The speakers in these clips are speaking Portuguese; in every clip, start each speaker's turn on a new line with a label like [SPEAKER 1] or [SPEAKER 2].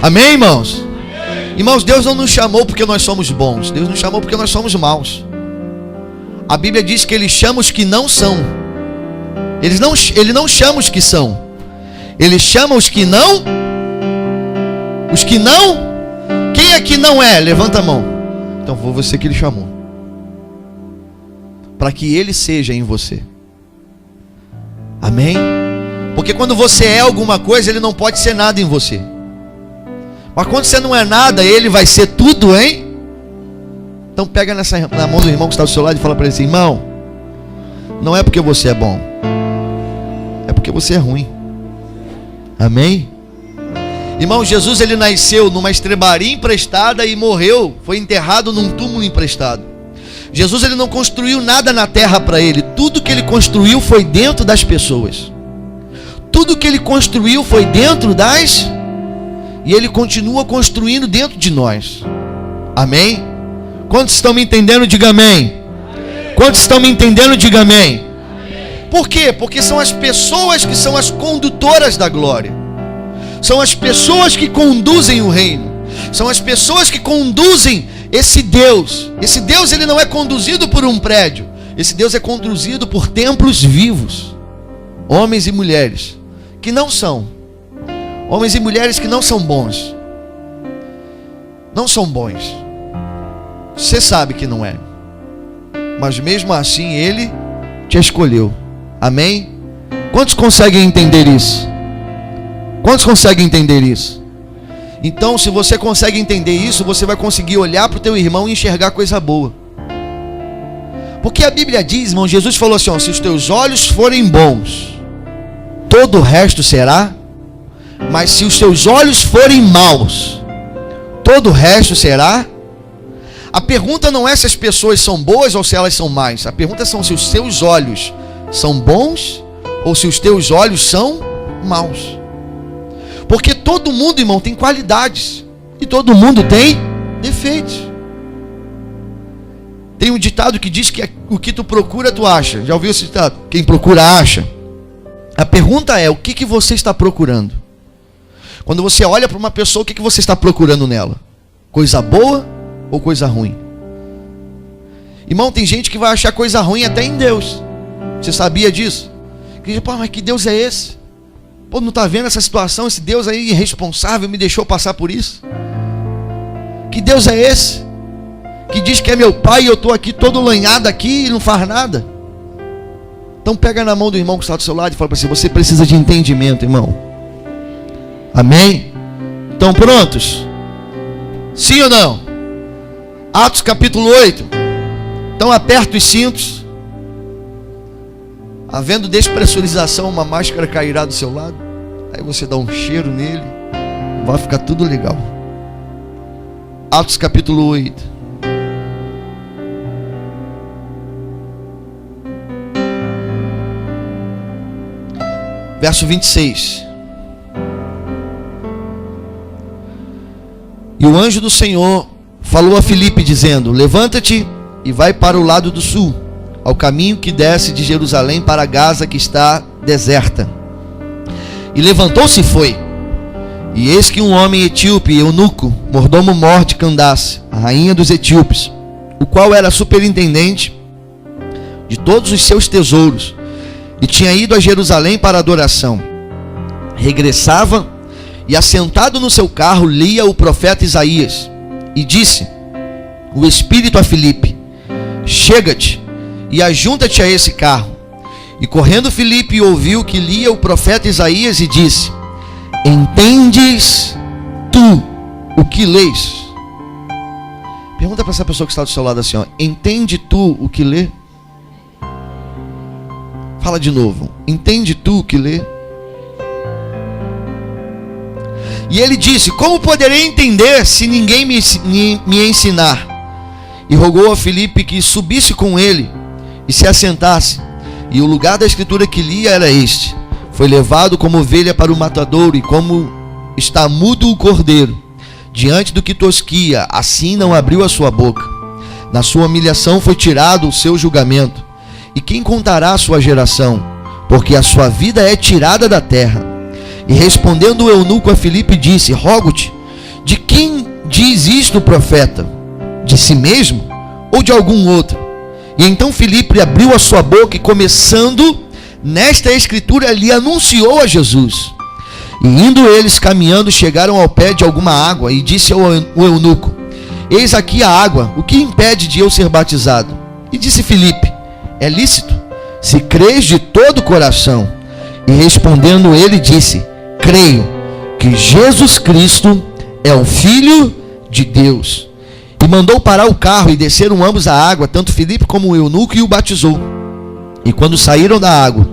[SPEAKER 1] Amém, irmãos? Irmãos, Deus não nos chamou porque nós somos bons. Deus nos chamou porque nós somos maus. A Bíblia diz que Ele chama os que não são. Ele não chama os que são. Ele chama os que não. Os que não. Quem é que não é? Levanta a mão. Então foi você que Ele chamou. Para que Ele seja em você. Amém? Porque quando você é alguma coisa, Ele não pode ser nada em você. Mas quando você não é nada, Ele vai ser tudo, hein? Então pega na mão do irmão que está do seu lado e fala para ele assim: irmão, não é porque você é bom, é porque você é ruim. Amém? Irmão, Jesus, ele nasceu numa estrebaria emprestada e morreu, foi enterrado num túmulo emprestado. Jesus, ele não construiu nada na terra para ele. Tudo que ele construiu foi dentro das pessoas. Tudo que ele construiu foi dentro das... E ele continua construindo dentro de nós. Amém? Quantos estão me entendendo? Diga amém. Quantos estão me entendendo? Diga amém. Por quê? Porque são as pessoas que são as condutoras da glória. São as pessoas que conduzem o reino. São as pessoas que conduzem esse Deus. Esse Deus, ele não é conduzido por um prédio. Esse Deus é conduzido por templos vivos. Homens e mulheres que não são. Homens e mulheres que não são bons. Não são bons. Você sabe que não é. Mas mesmo assim Ele te escolheu. Amém? Quantos conseguem entender isso? Quantos conseguem entender isso? Então, se você consegue entender isso, você vai conseguir olhar para o teu irmão e enxergar coisa boa. Porque a Bíblia diz, irmão, Jesus falou assim, ó, se os teus olhos forem bons, todo o resto será. Mas se os teus olhos forem maus, todo o resto será. A pergunta não é se as pessoas são boas ou se elas são más. A pergunta são se os teus olhos são bons ou se os teus olhos são maus. Porque todo mundo, irmão, tem qualidades e todo mundo tem defeitos. Tem um ditado que diz que o que tu procura, tu acha. Já ouviu esse ditado? Quem procura, acha. A pergunta é, o que você está procurando? Quando você olha para uma pessoa, o que você está procurando nela? Coisa boa ou coisa ruim? Irmão, tem gente que vai achar coisa ruim até em Deus. Você sabia disso? Que diz, pô, mas que Deus é esse? Pô, não está vendo essa situação? Esse Deus aí irresponsável me deixou passar por isso? Que Deus é esse? Que diz que é meu pai e eu estou aqui todo lanhado aqui e não faz nada. Então pega na mão do irmão que está do seu lado e fala para você, você precisa de entendimento, irmão. Amém? Estão prontos? Sim ou não? Atos capítulo 8. Então aperta os cintos. Havendo despressurização, uma máscara cairá do seu lado. Aí você dá um cheiro nele. Vai ficar tudo legal. Atos capítulo 8. Verso 26. E o anjo do Senhor falou a Filipe dizendo, levanta-te e vai para o lado do sul, ao caminho que desce de Jerusalém para Gaza, que está deserta. E levantou-se e foi. E eis que um homem etíope, eunuco, mordomo-mor de Candace, a rainha dos etíopes, o qual era superintendente de todos os seus tesouros, e tinha ido a Jerusalém para adoração, regressava e assentado no seu carro lia o profeta Isaías e disse o Espírito a Filipe, chega-te e ajunta-te a esse carro. E correndo Filipe ouviu que lia o profeta Isaías e disse, entendes tu o que lês? Pergunta para essa pessoa que está do seu lado assim, ó, entende tu o que lê? Fala de novo, entende tu o que lê? E ele disse, como poderei entender se ninguém me ensinar? E rogou a Filipe que subisse com ele e se assentasse. E o lugar da escritura que lia era este, foi levado como ovelha para o matadouro, e como está mudo o cordeiro diante do que tosquia, assim não abriu a sua boca. Na sua humilhação foi tirado o seu julgamento. E quem contará a sua geração? Porque a sua vida é tirada da terra. E respondendo o eunuco a Filipe disse, rogo-te de quem diz isto o profeta? De si mesmo ou de algum outro? E então Filipe abriu a sua boca e, começando nesta escritura, lhe anunciou a Jesus. E indo eles caminhando, chegaram ao pé de alguma água, e disse ao eunuco: eis aqui a água, o que impede de eu ser batizado? E disse Filipe: é lícito, se crês de todo o coração. E respondendo ele, disse: creio que Jesus Cristo é o Filho de Deus. E mandou parar o carro, e desceram ambos a água, tanto Filipe como o eunuco, e o batizou. E quando saíram da água,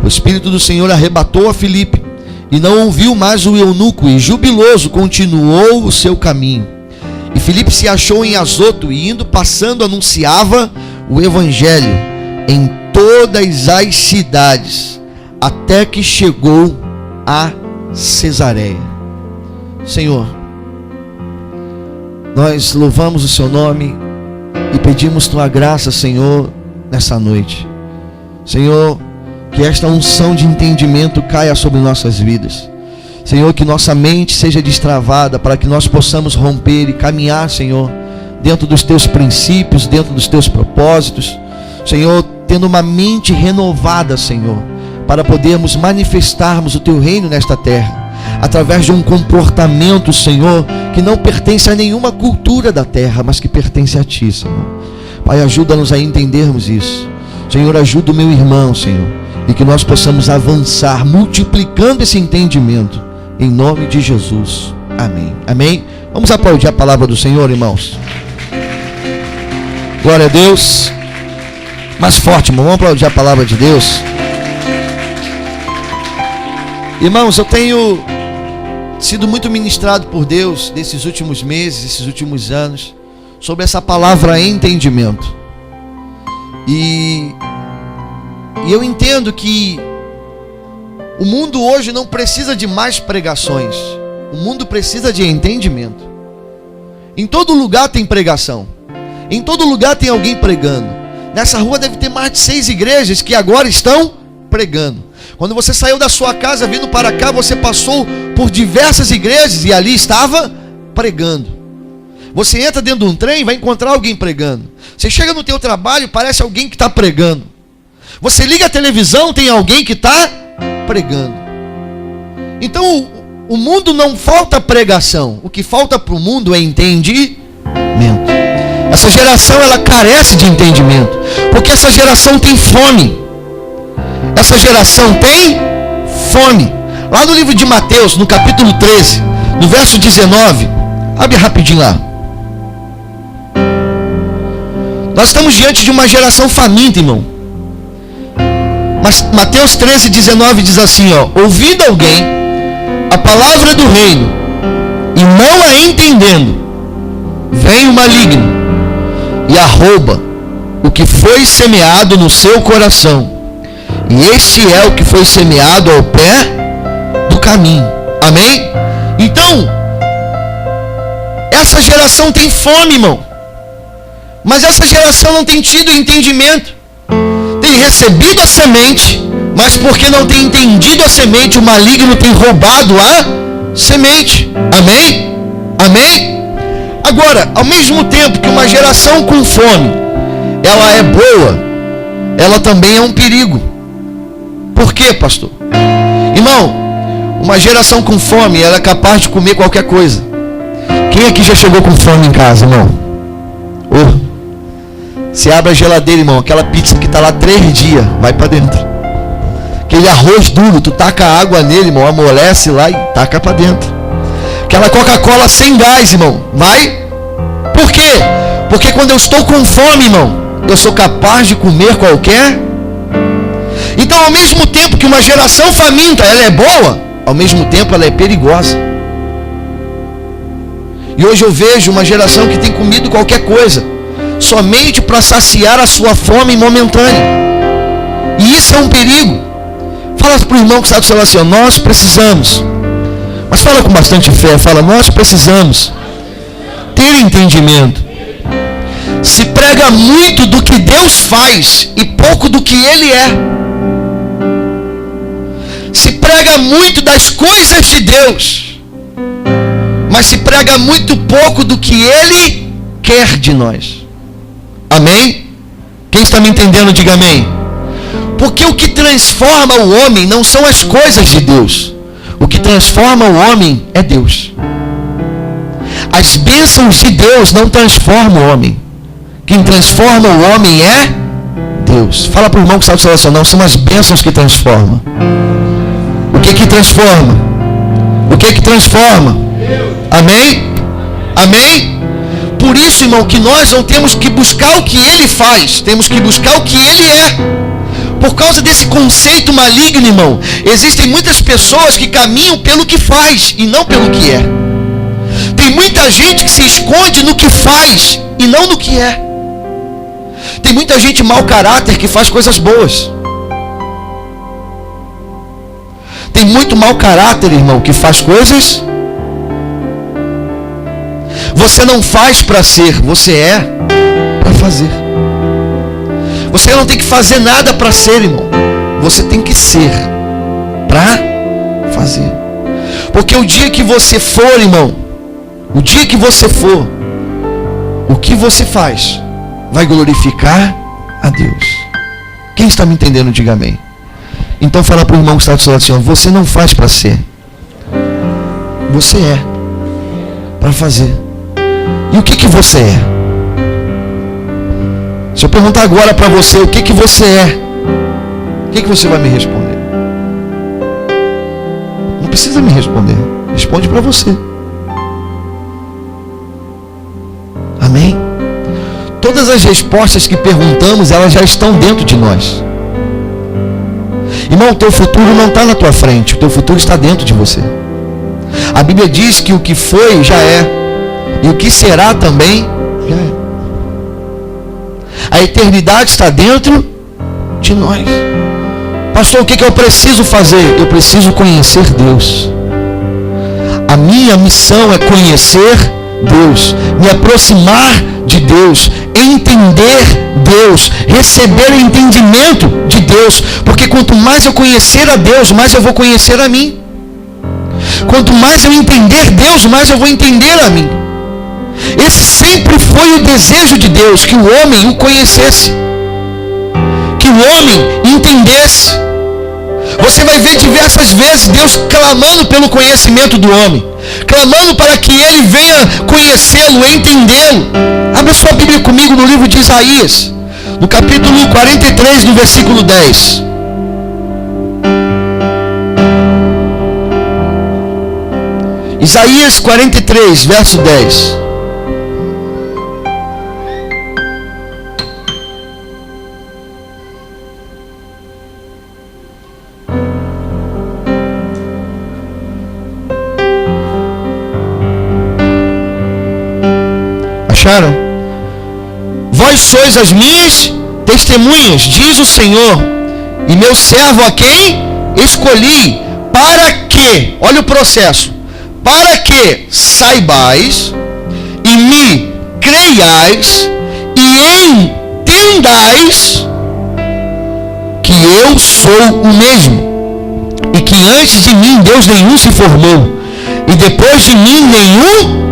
[SPEAKER 1] o Espírito do Senhor arrebatou a Filipe, e não ouviu mais o eunuco, e jubiloso continuou o seu caminho. E Filipe se achou em Azoto, e indo passando anunciava o evangelho em todas as cidades, até que chegou a Cesareia. Senhor, nós louvamos o seu nome e pedimos tua graça, Senhor, nessa noite. Senhor, que esta unção de entendimento caia sobre nossas vidas. Senhor, que nossa mente seja destravada para que nós possamos romper e caminhar, Senhor, dentro dos teus princípios, dentro dos teus propósitos. Senhor, tendo uma mente renovada, Senhor, para podermos manifestarmos o teu reino nesta terra, através de um comportamento, Senhor, que não pertence a nenhuma cultura da terra, mas que pertence a ti, Senhor. Pai, ajuda-nos a entendermos isso. Senhor, ajuda o meu irmão, Senhor, e que nós possamos avançar, multiplicando esse entendimento, em nome de Jesus. Amém. Amém. Vamos aplaudir a palavra do Senhor, irmãos. Glória a Deus. Mais forte, irmão. Vamos aplaudir a palavra de Deus. Irmãos, eu tenho sido muito ministrado por Deus nesses últimos meses, esses últimos anos, sobre essa palavra entendimento. E eu entendo que o mundo hoje não precisa de mais pregações. O mundo precisa de entendimento. Em todo lugar tem pregação. Em todo lugar tem alguém pregando. Nessa rua deve ter mais de 6 igrejas que agora estão pregando. Quando você saiu da sua casa vindo para cá, você passou por diversas igrejas e ali estava pregando. Você entra dentro de um trem, vai encontrar alguém pregando. Você chega no teu trabalho, parece alguém que está pregando. Você liga a televisão, tem alguém que está pregando. Então o mundo não falta pregação. O que falta para o mundo é entendimento. Essa geração, ela carece de entendimento, porque essa geração tem fome. Essa geração tem fome. Lá no livro de Mateus, no capítulo 13, no verso 19, abre rapidinho lá. Nós estamos diante de uma geração faminta, irmão. Mas Mateus 13, 19 diz assim, ó: ouvindo alguém a palavra do reino e não a entendendo, vem o maligno e arrouba o que foi semeado no seu coração. E este é o que foi semeado ao pé do caminho. Amém? Então, essa geração tem fome, irmão. Mas essa geração não tem tido entendimento. Tem recebido a semente, mas porque não tem entendido a semente, o maligno tem roubado a semente. Amém? Amém? Agora, ao mesmo tempo que uma geração com fome, ela é boa, ela também é um perigo. Por quê, pastor? Irmão, uma geração com fome, ela é capaz de comer qualquer coisa. Quem aqui já chegou com fome em casa, irmão? Você abre a geladeira, irmão, aquela pizza que está lá 3 dias, vai para dentro. Aquele arroz duro, tu taca água nele, irmão, amolece lá e taca para dentro. Aquela Coca-Cola sem gás, irmão, vai. Por quê? Porque quando eu estou com fome, irmão, eu sou capaz de comer qualquer. Então, ao mesmo tempo que uma geração faminta, ela é boa, ao mesmo tempo ela é perigosa. E hoje eu vejo uma geração que tem comido qualquer coisa, somente para saciar a sua fome momentânea. E isso é um perigo. Fala para o irmão que está do seu lado assim, ó, nós precisamos. Mas fala com bastante fé, fala, nós precisamos ter entendimento. Se prega muito do que Deus faz e pouco do que Ele é. Se prega muito das coisas de Deus, mas se prega muito pouco do que Ele quer de nós. Amém? Quem está me entendendo, diga amém. Porque o que transforma o homem não são as coisas de Deus. O que transforma o homem é Deus. As bênçãos de Deus não transformam o homem. Quem transforma o homem é Deus. Fala para o irmão que está do seu não, são as bênçãos que transformam. O que transforma? O que transforma? Amém? Amém? Por isso, irmão, que nós não temos que buscar o que Ele faz, temos que buscar o que Ele é. Por causa desse conceito maligno, irmão, existem muitas pessoas que caminham pelo que faz e não pelo que é. Tem muita gente que se esconde no que faz e não no que é. Tem muita gente mau caráter que faz coisas boas. Tem muito mau caráter, irmão, que faz coisas. Você não faz para ser, você é para fazer. Você não tem que fazer nada para ser, irmão. Você tem que ser para fazer. Porque o dia que você for, irmão, o dia que você for, o que você faz vai glorificar a Deus. Quem está me entendendo, diga amém. Então fala para o irmão que está do seu lado assim, ó, você não faz para ser. Você é para fazer. E o que você é? Se eu perguntar agora para você o que você é, o que você vai me responder? Não precisa me responder. Responde para você. Amém? Todas as respostas que perguntamos, elas já estão dentro de nós. Irmão, o teu futuro não está na tua frente, o teu futuro está dentro de você. A Bíblia diz que o que foi já é, e o que será também já é. A eternidade está dentro de nós. Pastor, o que eu preciso fazer? Eu preciso conhecer Deus. A minha missão é conhecer Deus, me aproximar de Deus, entender Deus, receber o entendimento de Deus, porque quanto mais eu conhecer a Deus, mais eu vou conhecer a mim. Quanto mais eu entender Deus, mais eu vou entender a mim. Esse sempre foi o desejo de Deus, que o homem o conhecesse, que o homem entendesse. Você vai ver diversas vezes Deus clamando pelo conhecimento do homem, clamando para que ele venha conhecê-lo, entendê-lo. Abra sua Bíblia comigo no livro de Isaías, no capítulo 43, no versículo 10. Isaías 43, verso 10. Acharam? Vós sois as minhas testemunhas, diz o Senhor, e meu servo a quem escolhi, para que, olha o processo, para que saibais e me creiais e entendais que eu sou o mesmo, e que antes de mim Deus nenhum se formou, e depois de mim nenhum.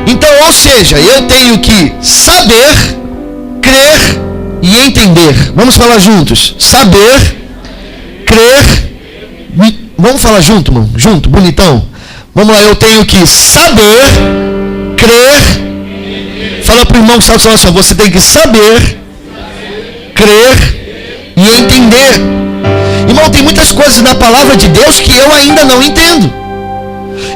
[SPEAKER 1] Então, ou seja, eu tenho que saber, crer e entender. Vamos falar juntos. Saber, crer. Vamos falar junto, mano? Junto, bonitão. Vamos lá, eu tenho que saber, crer. Fala para o irmão que está falando assim, você tem que saber, crer e entender. Irmão, tem muitas coisas na palavra de Deus que eu ainda não entendo.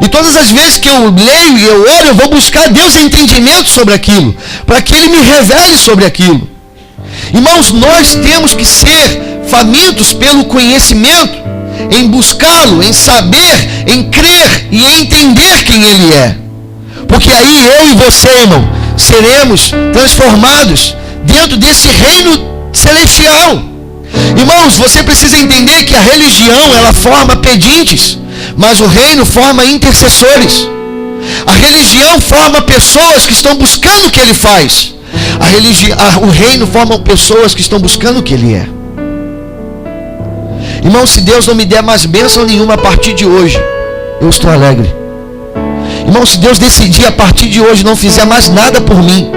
[SPEAKER 1] E todas as vezes que eu leio e eu oro, eu vou buscar Deus entendimento sobre aquilo, para que Ele me revele sobre aquilo. Irmãos, nós temos que ser famintos pelo conhecimento, em buscá-lo, em saber, em crer e em entender quem Ele é. Porque aí eu e você, irmão, seremos transformados dentro desse reino celestial. Irmãos, você precisa entender que a religião, ela forma pedintes, mas o reino forma intercessores. A religião forma pessoas que estão buscando o que ele faz. O reino forma pessoas que estão buscando o que ele é. Irmão, se Deus não me der mais bênção nenhuma a partir de hoje, eu estou alegre. Irmão, se Deus decidir a partir de hoje não fizer mais nada por mim,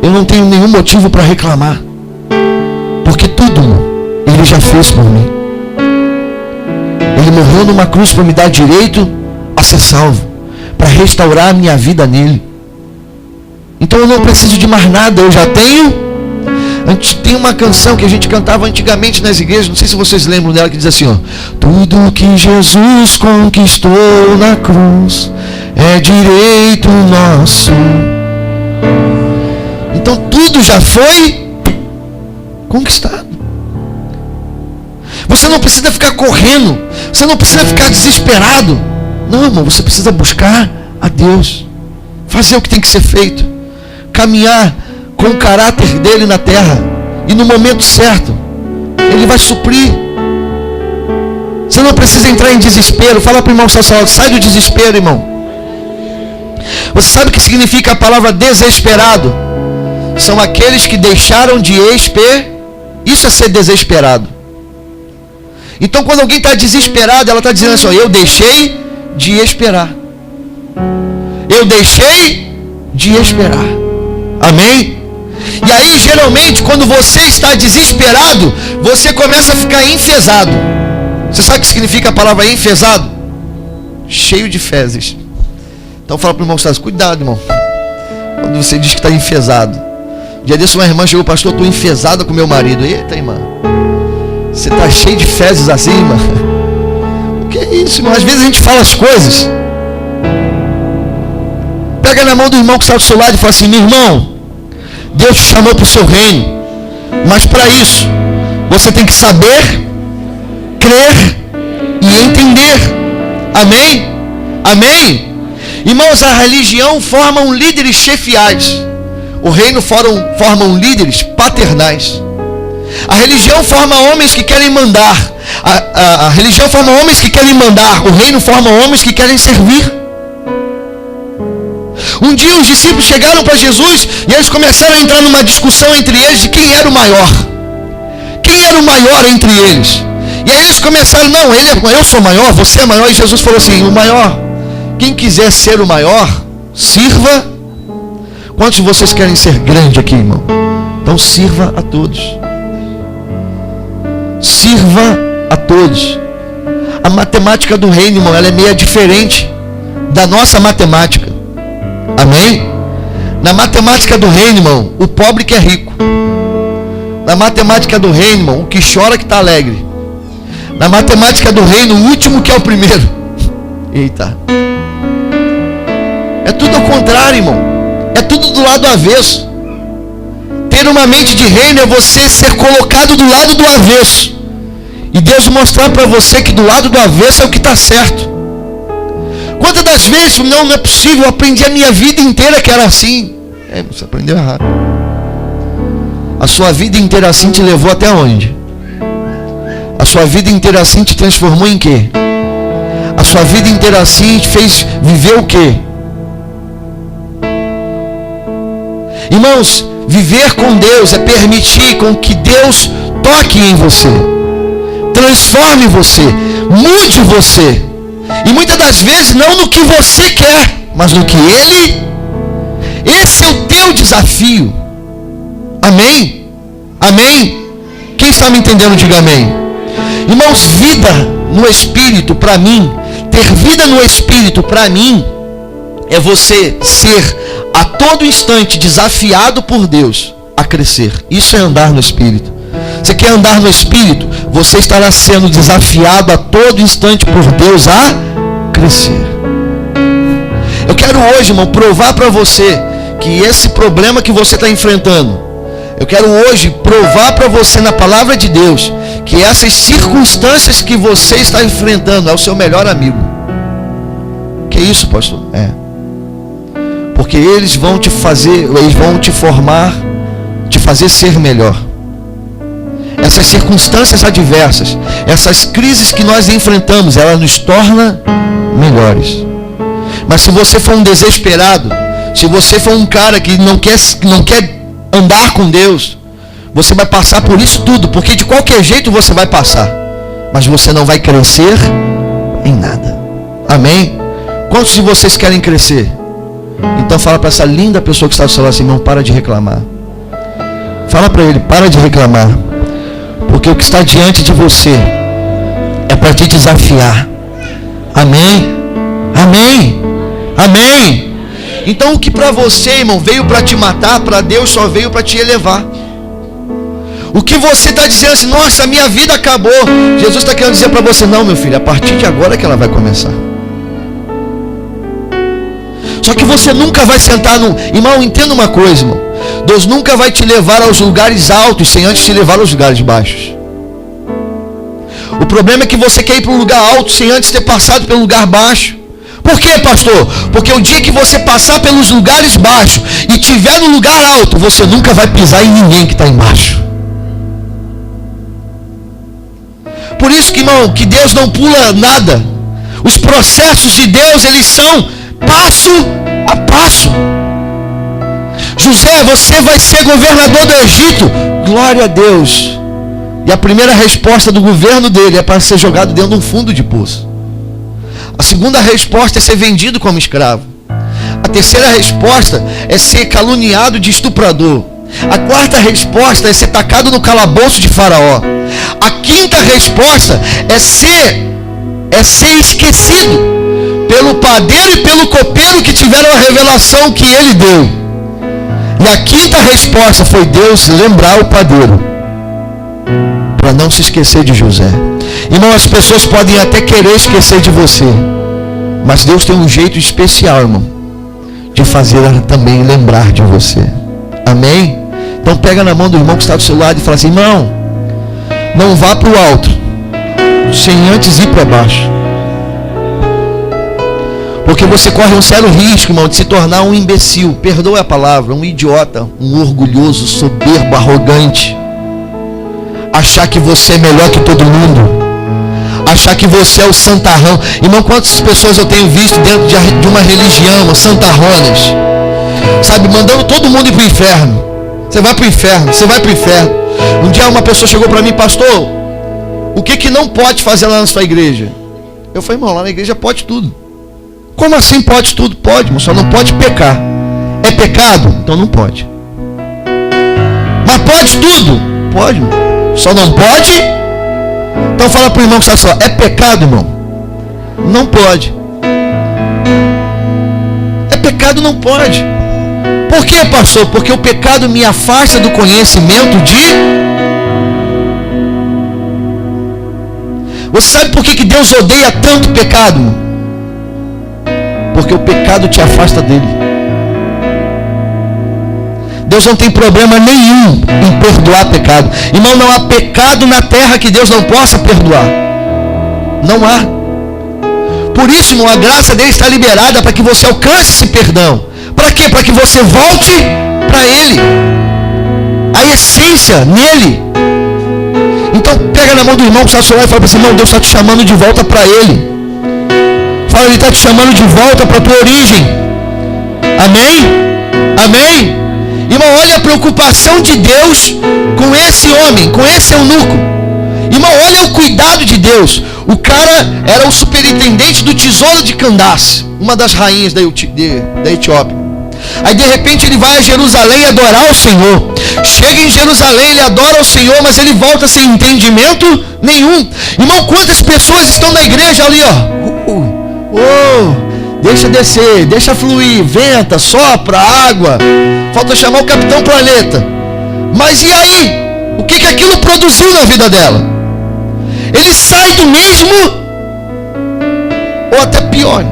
[SPEAKER 1] eu não tenho nenhum motivo para reclamar. Porque tudo Ele já fez por mim. Ele morreu numa cruz para me dar direito a ser salvo, para restaurar a minha vida nele. Então eu não preciso de mais nada, eu já tenho. Tem uma canção que a gente cantava antigamente nas igrejas, não sei se vocês lembram dela, que diz assim, ó: tudo que Jesus conquistou na cruz é direito nosso. Então tudo já foi conquistado. Você não precisa ficar correndo, você não precisa ficar desesperado. Não, irmão, você precisa buscar a Deus, fazer o que tem que ser feito, caminhar com o caráter dele na terra, e no momento certo Ele vai suprir. Você não precisa entrar em desespero. Fala para o irmão Sassalo, sai do desespero, irmão. Você sabe o que significa a palavra desesperado? São aqueles que deixaram de Isso é ser desesperado. Então quando alguém está desesperado, ela está dizendo assim, ó: eu deixei de esperar. Eu deixei de esperar. Amém? E aí geralmente quando você está desesperado, você começa a ficar enfesado. Você sabe o que significa a palavra enfesado? Cheio de fezes. Então fala para o irmão que está, cuidado, irmão, quando você diz que está enfesado. Dia desse uma irmã chegou: pastor, estou enfesada com meu marido. Eita, irmã, você está cheio de fezes assim, irmã? O que é isso, irmão? Às vezes a gente fala as coisas. Pega na mão do irmão que está do seu lado e fala assim: meu irmão, Deus te chamou para o seu reino, mas para isso você tem que saber, crer e entender. Amém? Amém? Irmãos, a religião forma líderes chefiais. O reino formam líderes paternais. A religião forma homens que querem mandar. A religião forma homens que querem mandar. O reino forma homens que querem servir. Um dia os discípulos chegaram para Jesus e eles começaram a entrar numa discussão entre eles de quem era o maior. Quem era o maior entre eles? E aí eles começaram: não, eu sou maior, você é maior. E Jesus falou assim: o maior, quem quiser ser o maior, sirva. Quantos de vocês querem ser grande aqui, irmão? Então sirva a todos. Sirva a todos. A matemática do reino, irmão, ela é meio diferente da nossa matemática. Amém? Na matemática do reino, irmão, o pobre que é rico. Na matemática do reino, irmão, o que chora que está alegre. Na matemática do reino, o último que é o primeiro. Eita. É tudo ao contrário, irmão. É tudo do lado avesso. Ter uma mente de reino é você ser colocado do lado do avesso. E Deus mostrar para você que do lado do avesso é o que está certo. Quantas das vezes, não é possível, eu aprendi a minha vida inteira que era assim. Você aprendeu errado. A sua vida inteira assim te levou até onde? A sua vida inteira assim te transformou em quê? A sua vida inteira assim te fez viver o quê? Irmãos, viver com Deus é permitir com que Deus toque em você, transforme você, mude você. E muitas das vezes não no que você quer, mas no que Ele. Esse é o teu desafio. Amém? Amém? Quem está me entendendo, diga amém. Irmãos, vida no Espírito para mim, ter vida no Espírito para mim, é você ser a todo instante desafiado por Deus a crescer. Isso é andar no Espírito. Você quer andar no Espírito? Você estará sendo desafiado a todo instante por Deus a crescer. Eu quero hoje, irmão, provar para você que esse problema que você está enfrentando, eu quero hoje provar para você na palavra de Deus que essas circunstâncias que você está enfrentando é o seu melhor amigo. Que isso, pastor? Porque eles vão te formar, te fazer ser melhor. Essas circunstâncias adversas, essas crises que nós enfrentamos, elas nos tornam melhores. Mas se você for um desesperado, se você for um cara que não quer andar com Deus, você vai passar por isso tudo, porque de qualquer jeito você vai passar, mas você não vai crescer em nada. Amém? Quantos de vocês querem crescer? Então fala para essa linda pessoa que está do seu lado assim, irmão, para de reclamar. Fala para ele, para de reclamar. Porque o que está diante de você é para te desafiar. Amém? Amém? Amém? Então o que para você, irmão, veio para te matar, para Deus só veio para te elevar. O que você está dizendo assim, nossa, a minha vida acabou. Jesus está querendo dizer para você, não, meu filho, a partir de agora é que ela vai começar. Só que você nunca vai sentar no... Irmão, entenda uma coisa, irmão. Deus nunca vai te levar aos lugares altos sem antes te levar aos lugares baixos. O problema é que você quer ir para um lugar alto sem antes ter passado pelo lugar baixo. Por quê, pastor? Porque o dia que você passar pelos lugares baixos e estiver no lugar alto, você nunca vai pisar em ninguém que está embaixo. Por isso que, irmão, que Deus não pula nada. Os processos de Deus, eles são passo a passo. José, você vai ser governador do Egito. Glória a Deus. E a primeira resposta do governo dele é para ser jogado dentro de um fundo de poço. A segunda resposta é ser vendido como escravo. A terceira resposta é ser caluniado de estuprador. A quarta resposta é ser tacado no calabouço de Faraó. A quinta resposta é ser esquecido pelo padeiro e pelo copeiro que tiveram a revelação que ele deu. E a quinta resposta foi Deus lembrar o padeiro para não se esquecer de José. Irmão, as pessoas podem até querer esquecer de você, mas Deus tem um jeito especial, irmão, de fazer ela também lembrar de você. Amém? Então pega na mão do irmão que está do seu lado e fala assim, irmão, não vá para o alto sem antes ir para baixo. Porque você corre um sério risco, irmão, de se tornar um imbecil. Perdoe a palavra, um idiota, um orgulhoso, soberbo, arrogante. Achar que você é melhor que todo mundo. Achar que você é o santarrão. Irmão, quantas pessoas eu tenho visto dentro de uma religião, santarronas, sabe, mandando todo mundo ir para o inferno. Você vai para o inferno, você vai para o inferno. Um dia uma pessoa chegou para mim, pastor, o que não pode fazer lá na sua igreja? Eu falei, irmão, lá na igreja pode tudo. Como assim pode tudo? Pode, irmão, só não pode pecar. É pecado? Então não pode. Mas pode tudo? Pode, irmão. Só não pode? Então fala para o irmão que está só, é pecado, irmão? Não pode. É pecado, não pode. Por que, pastor? Porque o pecado me afasta do conhecimento de... Você sabe por que Deus odeia tanto o pecado? Porque o pecado te afasta dele. Deus não tem problema nenhum em perdoar pecado. Irmão, não há pecado na terra que Deus não possa perdoar. Não há. Por isso, irmão, a graça dele está liberada para que você alcance esse perdão. Para quê? Para que você volte para ele. A essência nele. Então pega na mão do irmão que está ao seu lado e fala para você, irmão, Deus está te chamando de volta para ele. Fala, ele está te chamando de volta para a tua origem. Amém? Amém? Irmão, olha a preocupação de Deus com esse homem, com esse eunuco. Irmão, olha o cuidado de Deus. O cara era o superintendente do tesouro de Candace, uma das rainhas da Etiópia. Aí de repente ele vai a Jerusalém adorar o Senhor. Chega em Jerusalém, ele adora o Senhor, mas ele volta sem entendimento nenhum. Irmão, quantas pessoas estão na igreja ali, deixa descer, deixa fluir, venta, sopra, água. Falta chamar o Capitão Planeta. Mas e aí? O que aquilo produziu na vida dela? Ele sai do mesmo, ou até pior.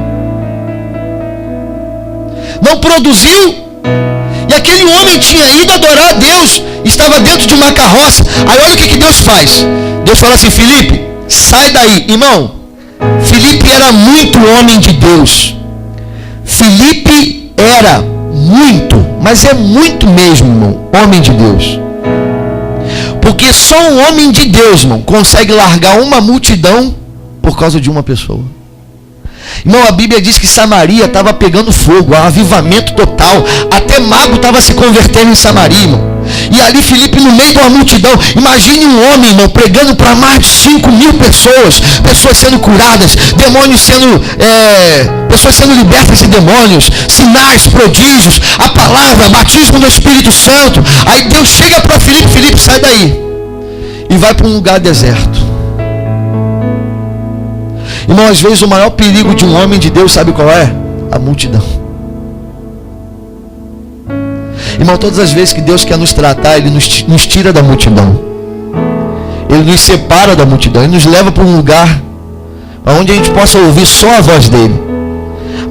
[SPEAKER 1] Não produziu. E aquele homem tinha ido adorar a Deus, estava dentro de uma carroça. Aí olha o que Deus faz. Deus fala assim, Filipe, sai daí. Irmão, Filipe era muito homem de Deus. Filipe era muito, mas é muito mesmo, irmão, homem de Deus. Porque só um homem de Deus, irmão, consegue largar uma multidão por causa de uma pessoa. Irmão, a Bíblia diz que Samaria estava pegando fogo, avivamento total. Até mago estava se convertendo em Samaria, irmão. E ali Filipe no meio de uma multidão. Imagine um homem, irmão, pregando para mais de 5.000 pessoas. Pessoas sendo curadas, demônios sendo... pessoas sendo libertas de demônios, sinais, prodígios, a palavra, batismo do Espírito Santo. Aí Deus chega para Filipe: Filipe, sai daí. E vai para um lugar deserto. Irmão, às vezes o maior perigo de um homem de Deus, sabe qual é? A multidão. Irmão, todas as vezes que Deus quer nos tratar, Ele nos tira da multidão. Ele nos separa da multidão. Ele nos leva para um lugar onde a gente possa ouvir só a voz dEle.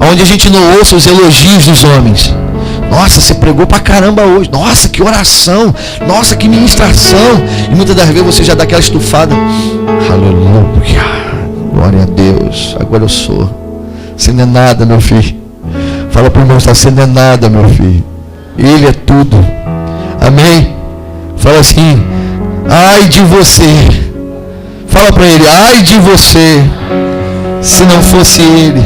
[SPEAKER 1] Onde a gente não ouça os elogios dos homens. Nossa, você pregou pra caramba hoje. Nossa, que oração. Nossa, que ministração. E muitas das vezes você já dá aquela estufada. Aleluia. Glória a Deus. Agora eu sou. Você não é nada, meu filho. Fala para o irmão: você não é nada, meu filho. Ele é tudo. Amém? Fala assim: ai de você. Fala para ele: ai de você, se não fosse ele.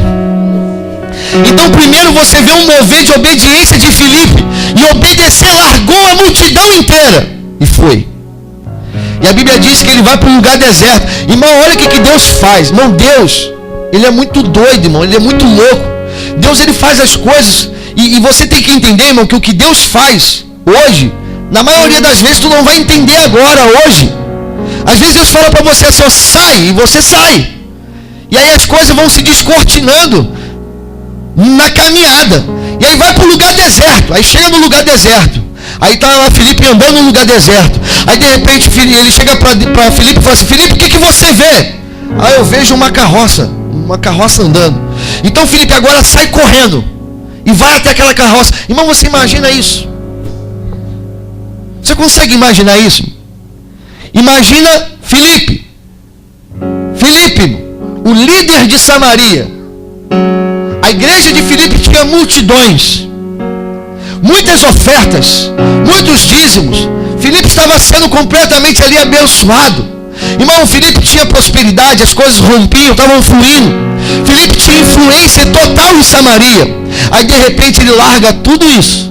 [SPEAKER 1] Então primeiro você vê um mover de obediência de Filipe. E obedecer, largou a multidão inteira e foi. E a Bíblia diz que ele vai para um lugar deserto. Irmão, olha o que Deus faz. Irmão, Deus, Ele é muito doido, irmão. Ele é muito louco. Deus, Ele faz as coisas. E você tem que entender, irmão, que o que Deus faz hoje, na maioria das vezes tu não vai entender agora, hoje. Às vezes Deus fala para você assim: sai, e você sai. E aí as coisas vão se descortinando na caminhada. E aí vai para o lugar deserto. Aí chega no lugar deserto. Aí está lá Filipe andando no lugar deserto. Aí de repente ele chega para Filipe e fala assim: Filipe, o que você vê? Aí eu vejo uma carroça andando. Então Filipe agora sai correndo e vai até aquela carroça. Irmão, você imagina isso? Você consegue imaginar isso? Imagina Filipe, o líder de Samaria. A igreja de Filipe tinha multidões, muitas ofertas, muitos dízimos. Filipe estava sendo completamente ali abençoado. Irmão, Filipe tinha prosperidade, as coisas rompiam, estavam fluindo. Filipe tinha influência total em Samaria. Aí de repente ele larga tudo isso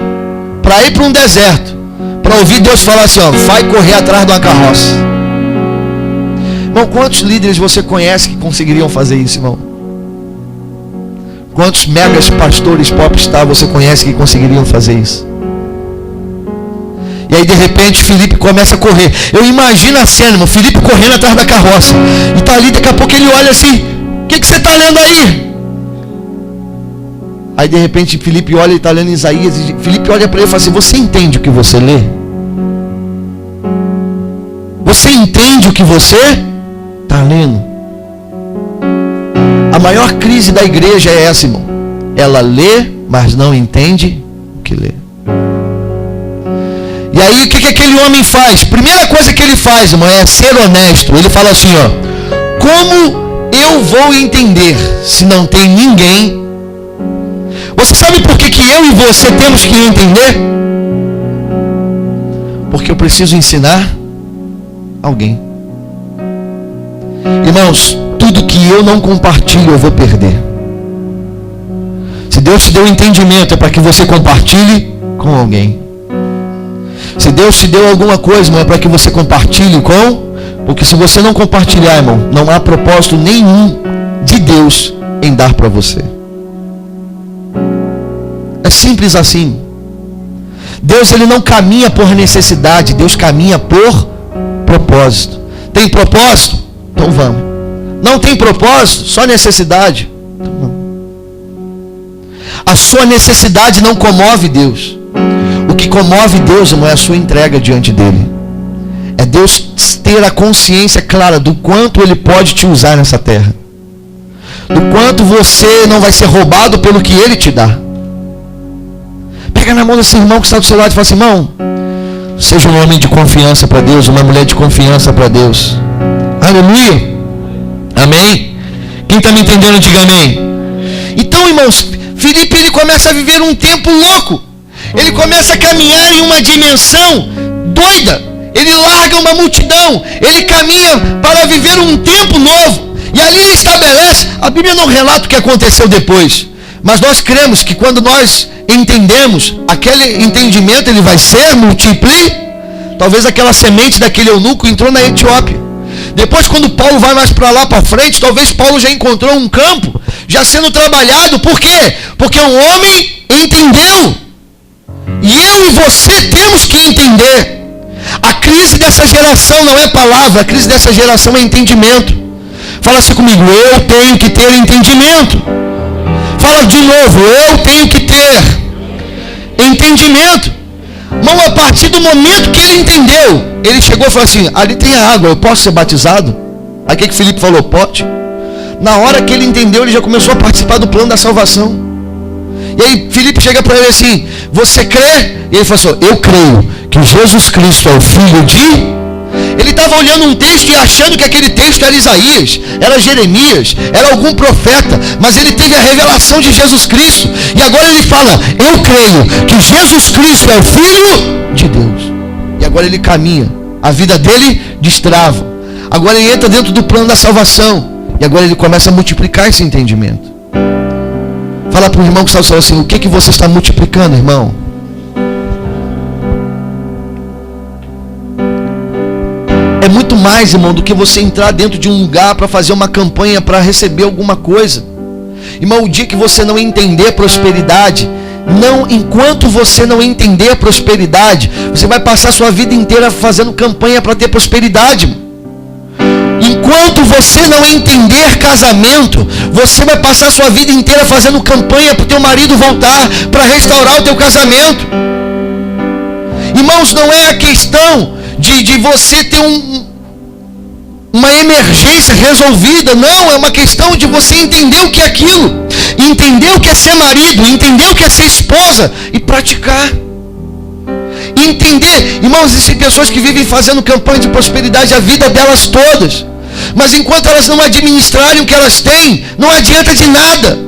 [SPEAKER 1] para ir para um deserto, para ouvir Deus falar assim: vai correr atrás de uma carroça. Irmão, quantos líderes você conhece que conseguiriam fazer isso, irmão? Quantos megas pastores popstar você conhece que conseguiriam fazer isso? E aí de repente Filipe começa a correr. Eu imagino a cena, irmão, Filipe correndo atrás da carroça. E está ali, daqui a pouco ele olha assim: o que você está lendo aí? Aí de repente Filipe olha e está lendo Isaías. E Filipe olha para ele e fala assim: você entende o que você lê? Você entende o que você está lendo? A maior crise da igreja é essa, irmão. Ela lê, mas não entende o que lê. E aí o que aquele homem faz? Primeira coisa que ele faz, irmão, é ser honesto. Ele fala assim: como eu vou entender se não tem ninguém? Você sabe por que eu e você temos que entender? Porque eu preciso ensinar alguém. Irmãos, tudo que eu não compartilho eu vou perder. Se Deus te deu entendimento, é para que você compartilhe com alguém. Se Deus te deu alguma coisa, irmão, é para que você compartilhe com... Porque se você não compartilhar, irmão, não há propósito nenhum de Deus em dar para você. É simples assim. Deus, Ele não caminha por necessidade. Deus caminha por propósito. Tem propósito? Então vamos. Não tem propósito? Só necessidade? Então vamos. A sua necessidade não comove Deus. O que comove Deus, irmão, é a sua entrega diante dEle. É Deus ter a consciência clara do quanto Ele pode te usar nessa terra. Do quanto você não vai ser roubado pelo que Ele te dá. Pega na mão desse irmão que está do seu lado e fala assim: irmão, seja um homem de confiança para Deus, uma mulher de confiança para Deus. Aleluia. Amém? Quem está me entendendo, diga amém. Então, irmãos, Filipe, ele começa a viver um tempo louco. Ele começa a caminhar em uma dimensão doida. Ele larga uma multidão. Ele caminha para viver um tempo novo. E ali ele estabelece. A Bíblia não relata o que aconteceu depois. Mas nós cremos que quando nós entendemos, aquele entendimento ele vai ser multiplicado. Talvez aquela semente daquele eunuco entrou na Etiópia. Depois, quando Paulo vai mais para lá para frente, talvez Paulo já encontrou um campo já sendo trabalhado. Por quê? Porque um homem entendeu. E eu e você temos que entender. A crise dessa geração não é palavra, a crise dessa geração é entendimento. Fala assim comigo: eu tenho que ter entendimento. Fala de novo: eu tenho que ter entendimento. Irmão, a partir do momento que ele entendeu, ele chegou e falou assim: ali tem a água, eu posso ser batizado? Aí o que Filipe falou? Pode. Na hora que ele entendeu, ele já começou a participar do plano da salvação. E aí Filipe chega para ele assim: você crê? E ele falou assim: eu creio que Jesus Cristo é o Filho de... Ele estava olhando um texto e achando que aquele texto era Isaías, era Jeremias, era algum profeta, mas ele teve a revelação de Jesus Cristo. E agora ele fala: eu creio que Jesus Cristo é o Filho de Deus. E agora ele caminha, a vida dele destrava. Agora ele entra dentro do plano da salvação. E agora ele começa a multiplicar esse entendimento. Fala para o irmão que está falando assim: o que você está multiplicando, irmão? É muito mais, irmão, do que você entrar dentro de um lugar para fazer uma campanha para receber alguma coisa. Irmão, o dia que você não entender prosperidade, enquanto você não entender prosperidade, você vai passar a sua vida inteira fazendo campanha para ter prosperidade. Enquanto você não entender casamento, você vai passar a sua vida inteira fazendo campanha para o teu marido voltar, para restaurar o teu casamento. Irmãos, não é a questão de você ter uma emergência resolvida. Não, é uma questão de você entender o que é aquilo, entender o que é ser marido, entender o que é ser esposa e praticar. Entender, irmãos, existem pessoas que vivem fazendo campanha de prosperidade a vida delas todas, mas enquanto elas não administrarem o que elas têm, não adianta de nada.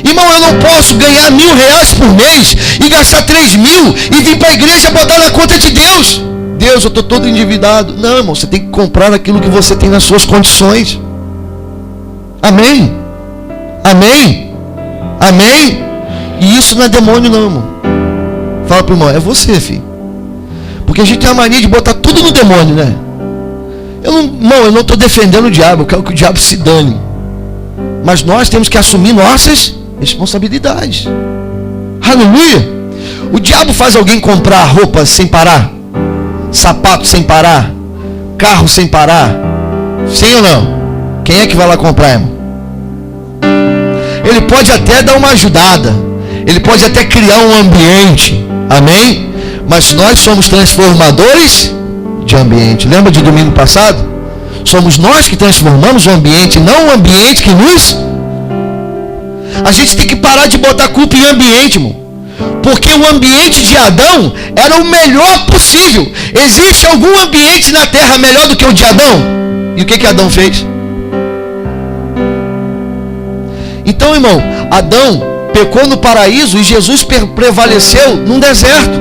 [SPEAKER 1] Irmão, eu não posso ganhar R$1.000 por mês e gastar 3.000 e vir para a igreja e botar na conta de Deus. Deus, eu estou todo endividado. Não, irmão, você tem que comprar aquilo que você tem nas suas condições. Amém? Amém? Amém? E isso não é demônio não, irmão. Fala para o irmão: é você, filho. Porque a gente tem a mania de botar tudo no demônio, né? Eu não estou defendendo o diabo, eu quero que o diabo se dane. Mas nós temos que assumir nossas responsabilidades. Aleluia. O diabo faz alguém comprar roupa sem parar, sapato sem parar, carro sem parar? Sim ou não? Quem é que vai lá comprar, irmão? Ele pode até dar uma ajudada, ele pode até criar um ambiente, amém? Mas nós somos transformadores de ambiente. Lembra de domingo passado? Somos nós que transformamos o ambiente, não o ambiente que nos... A gente tem que parar de botar culpa em ambiente, irmão. Porque o ambiente de Adão era o melhor possível. Existe algum ambiente na terra melhor do que o de Adão? E o que Adão fez? Então, irmão, Adão pecou no paraíso e Jesus prevaleceu num deserto.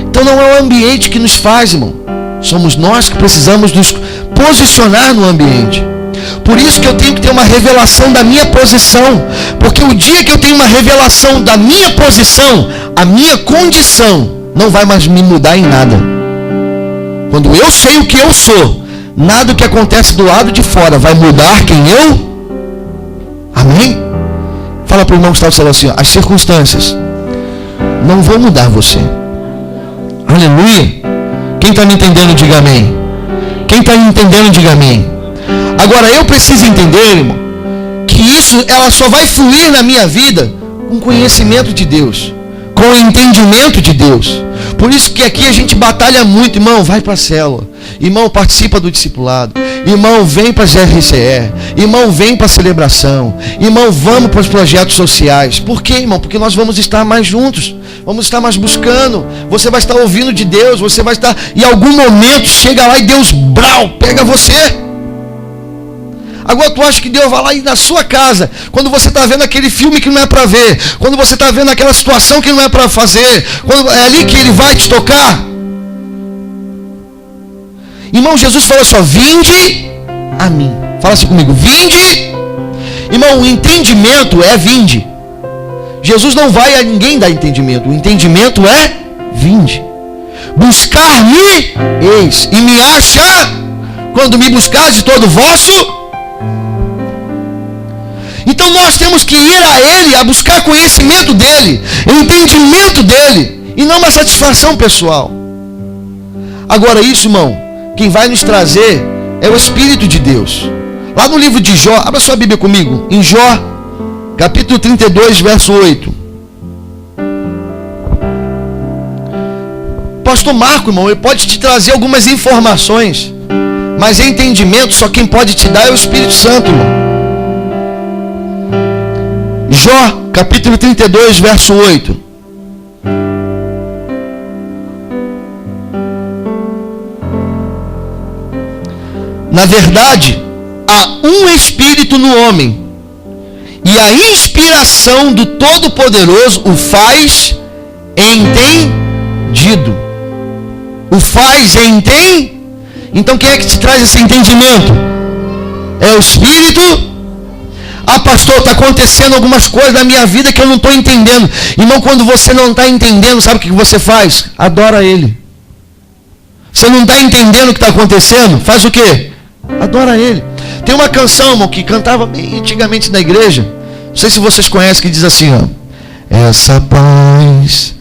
[SPEAKER 1] Então não é o ambiente que nos faz, irmão. Somos nós que precisamos nos posicionar no ambiente. Por isso que eu tenho que ter uma revelação da minha posição. Porque o dia que eu tenho uma revelação da minha posição, a minha condição não vai mais me mudar em nada. Quando eu sei o que eu sou, nada que acontece do lado de fora vai mudar quem eu... Amém? Fala para o irmão que está falando assim: ó, as circunstâncias não vão mudar você. Aleluia. Quem está me entendendo, diga amém. Quem está me entendendo, diga amém. Agora eu preciso entender, irmão, que isso ela só vai fluir na minha vida com conhecimento de Deus, com entendimento de Deus. Por isso que aqui a gente batalha muito. Irmão, vai para a célula. Irmão, participa do discipulado. Irmão, vem para a GRCE. Irmão, vem para a celebração. Irmão, vamos para os projetos sociais. Por quê, irmão? Porque nós vamos estar mais juntos. Vamos estar mais buscando. Você vai estar ouvindo de Deus. Você vai estar... E em algum momento chega lá e Deus, brau, pega você. Agora tu acha que Deus vai lá e na sua casa, quando você está vendo aquele filme que não é para ver, quando você está vendo aquela situação que não é para fazer, quando é ali que Ele vai te tocar? Irmão, Jesus falou só: vinde a mim. Fala assim comigo: vinde. Irmão, o entendimento é vinde. Jesus não vai a ninguém dar entendimento. O entendimento é vinde. Buscar-me-eis, e me acha quando me buscar de todo o vosso. Então nós temos que ir a Ele, a buscar conhecimento dEle, entendimento dEle, e não uma satisfação pessoal. Agora isso, irmão, quem vai nos trazer é o Espírito de Deus. Lá no livro de Jó, abra sua Bíblia comigo, em Jó, capítulo 32, verso 8. Pastor Marco, irmão, ele pode te trazer algumas informações, mas entendimento só quem pode te dar é o Espírito Santo, irmão. Jó, capítulo 32, verso 8. Na verdade, há um Espírito no homem, e a inspiração do Todo-Poderoso o faz entendido. O faz entender. Então quem é que te traz esse entendimento? É o Espírito. Ah, pastor, está acontecendo algumas coisas na minha vida que eu não estou entendendo. Irmão, quando você não está entendendo, sabe o que você faz? Adora Ele. Você não está entendendo o que está acontecendo? Faz o quê? Adora Ele. Tem uma canção, irmão, que cantava bem antigamente na igreja. Não sei se vocês conhecem, que diz assim, ó: essa paz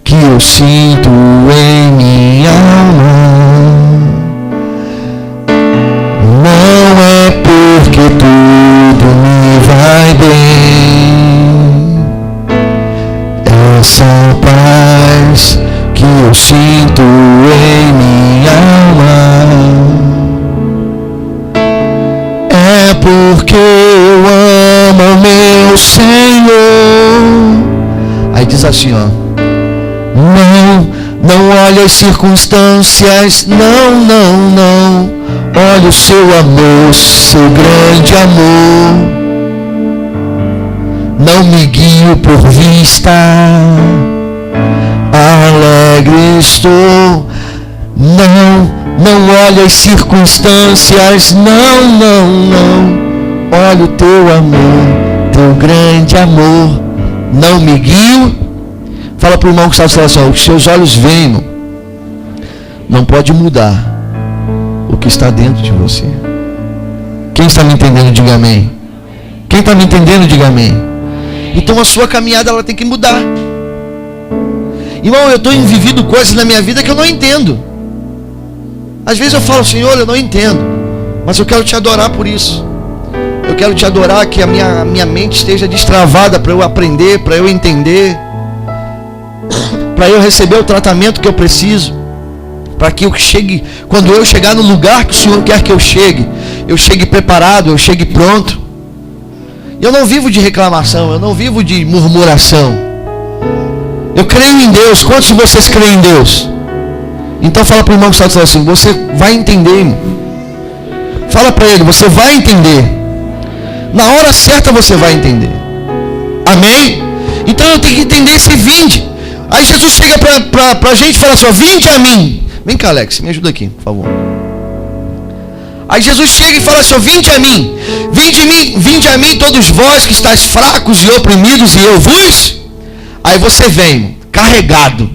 [SPEAKER 1] que eu sinto em minha alma não é porque tudo me vai bem. Essa paz que eu sinto em minha alma é porque eu amo meu Senhor. Aí diz assim, ó: não olhe as circunstâncias, não. Olha o seu amor, seu grande amor. Não me guio por vista, alegre estou. Não olhe as circunstâncias, não. Olha o teu amor, teu grande amor. Não me guio. Fala para o irmão que está falando assim: os seus olhos veem, irmão. Não pode mudar o que está dentro de você. Quem está me entendendo, diga amém. Quem está me entendendo, diga amém. Então a sua caminhada, ela tem que mudar. Irmão, eu estou vivido coisas na minha vida que eu não entendo. Às vezes eu falo: Senhor, eu não entendo, mas eu quero te adorar por isso. Eu quero te adorar, que a minha mente esteja destravada para eu aprender, para eu entender, para eu receber o tratamento que eu preciso, para que eu chegue, quando eu chegar no lugar que o Senhor quer que eu chegue preparado, eu chegue pronto. Eu não vivo de reclamação, eu não vivo de murmuração. Eu creio em Deus. Quantos de vocês creem em Deus? Então fala para o irmão que está assim: você vai entender, irmão. Fala para ele: você vai entender. Na hora certa você vai entender. Amém? Então eu tenho que entender esse vinde. Aí Jesus chega para a gente e fala assim: ó, vinde a mim. Vem cá, Alex, me ajuda aqui, por favor. Aí Jesus chega e fala assim: ó, vinde a mim. Vinde a mim todos vós que estáis fracos e oprimidos, e eu vos. Aí você vem carregado,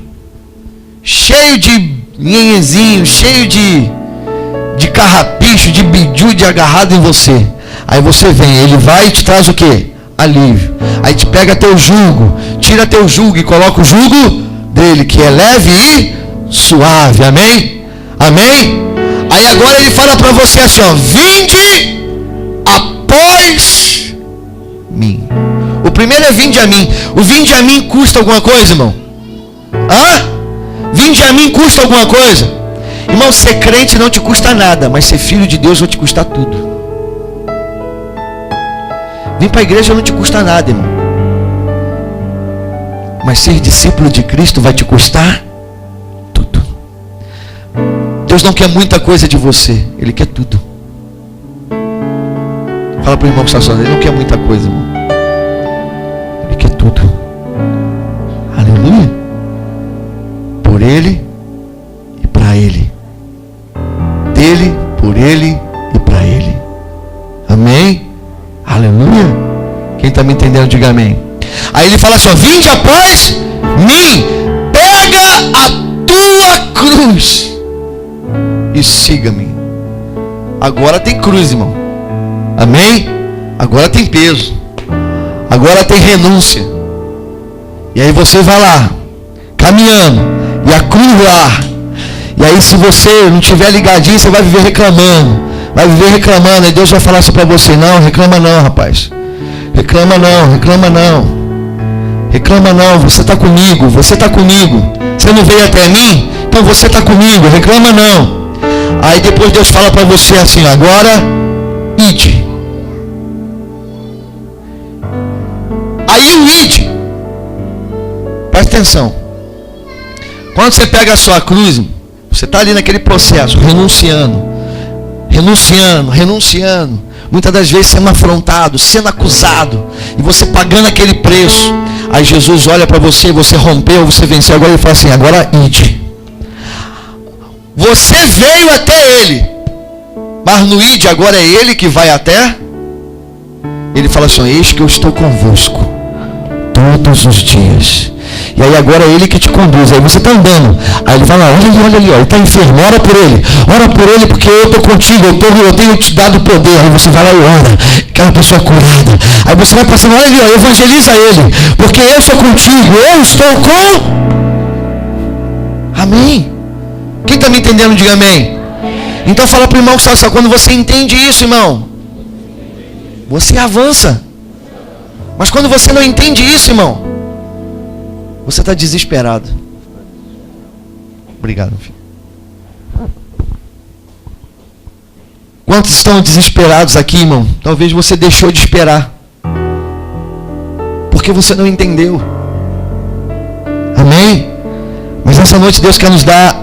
[SPEAKER 1] cheio de nhenhenzinho, cheio de carrapicho, de bijude agarrado em você. Aí você vem, ele vai e te traz o quê? Alívio. Aí te pega teu jugo, tira teu jugo e coloca o jugo dele, que é leve e suave. Amém? Amém? Aí agora ele fala para você assim, ó: vinde após mim. O primeiro é vinde a mim. O vinde a mim custa alguma coisa, irmão? Vinde a mim custa alguma coisa? Irmão, ser crente não te custa nada, mas ser filho de Deus vai te custar tudo. Vir para a igreja não te custa nada, irmão, mas ser discípulo de Cristo vai te custar tudo. Deus não quer muita coisa de você, Ele quer tudo. Fala para o irmão que está sozinho: Ele não quer muita coisa, irmão, Ele quer tudo. Aleluia. Por Ele e para Ele, dele, por Ele e para Ele. Amém? Aleluia. Quem está me entendendo, diga amém. Aí ele fala assim: ó, vinde após mim, pega a e siga-me. Agora tem cruz, irmão. Amém? Agora tem peso. Agora tem renúncia. E aí você vai lá, caminhando, e a cruz lá. E aí se você não tiver ligadinho, você vai viver reclamando. Vai viver reclamando. Aí Deus vai falar assim para você: não, reclama não, rapaz. Reclama não, reclama não. Reclama não, você está comigo, você está comigo. Você não veio até mim? Então você está comigo, reclama não. Aí depois Deus fala para você assim: agora, ide. Aí o ide, presta atenção. Quando você pega a sua cruz, você está ali naquele processo, renunciando, muitas das vezes sendo afrontado, sendo acusado, e você pagando aquele preço. Aí Jesus olha para você, você rompeu, você venceu, agora ele fala assim: agora ide. Você veio até ele, mas no ide agora é ele que vai até. Ele fala assim: eis que eu estou convosco todos os dias. E aí agora é ele que te conduz. Aí você está andando, aí ele vai lá: olha ali, ó, ele está enfermo, ora por ele porque eu estou contigo, eu tenho te dado poder. Aí você vai lá e ora, aquela pessoa curada. Aí você vai passando: olha ali, ó, evangeliza ele, porque eu sou contigo, eu estou com. Amém? Quem está me entendendo, diga amém. Então fala para o irmão: só quando você entende isso, irmão, você avança. Mas quando você não entende isso, irmão, você está desesperado. Obrigado, filho. Quantos estão desesperados aqui, irmão? Talvez você deixou de esperar, porque você não entendeu. Amém? Mas essa noite Deus quer nos dar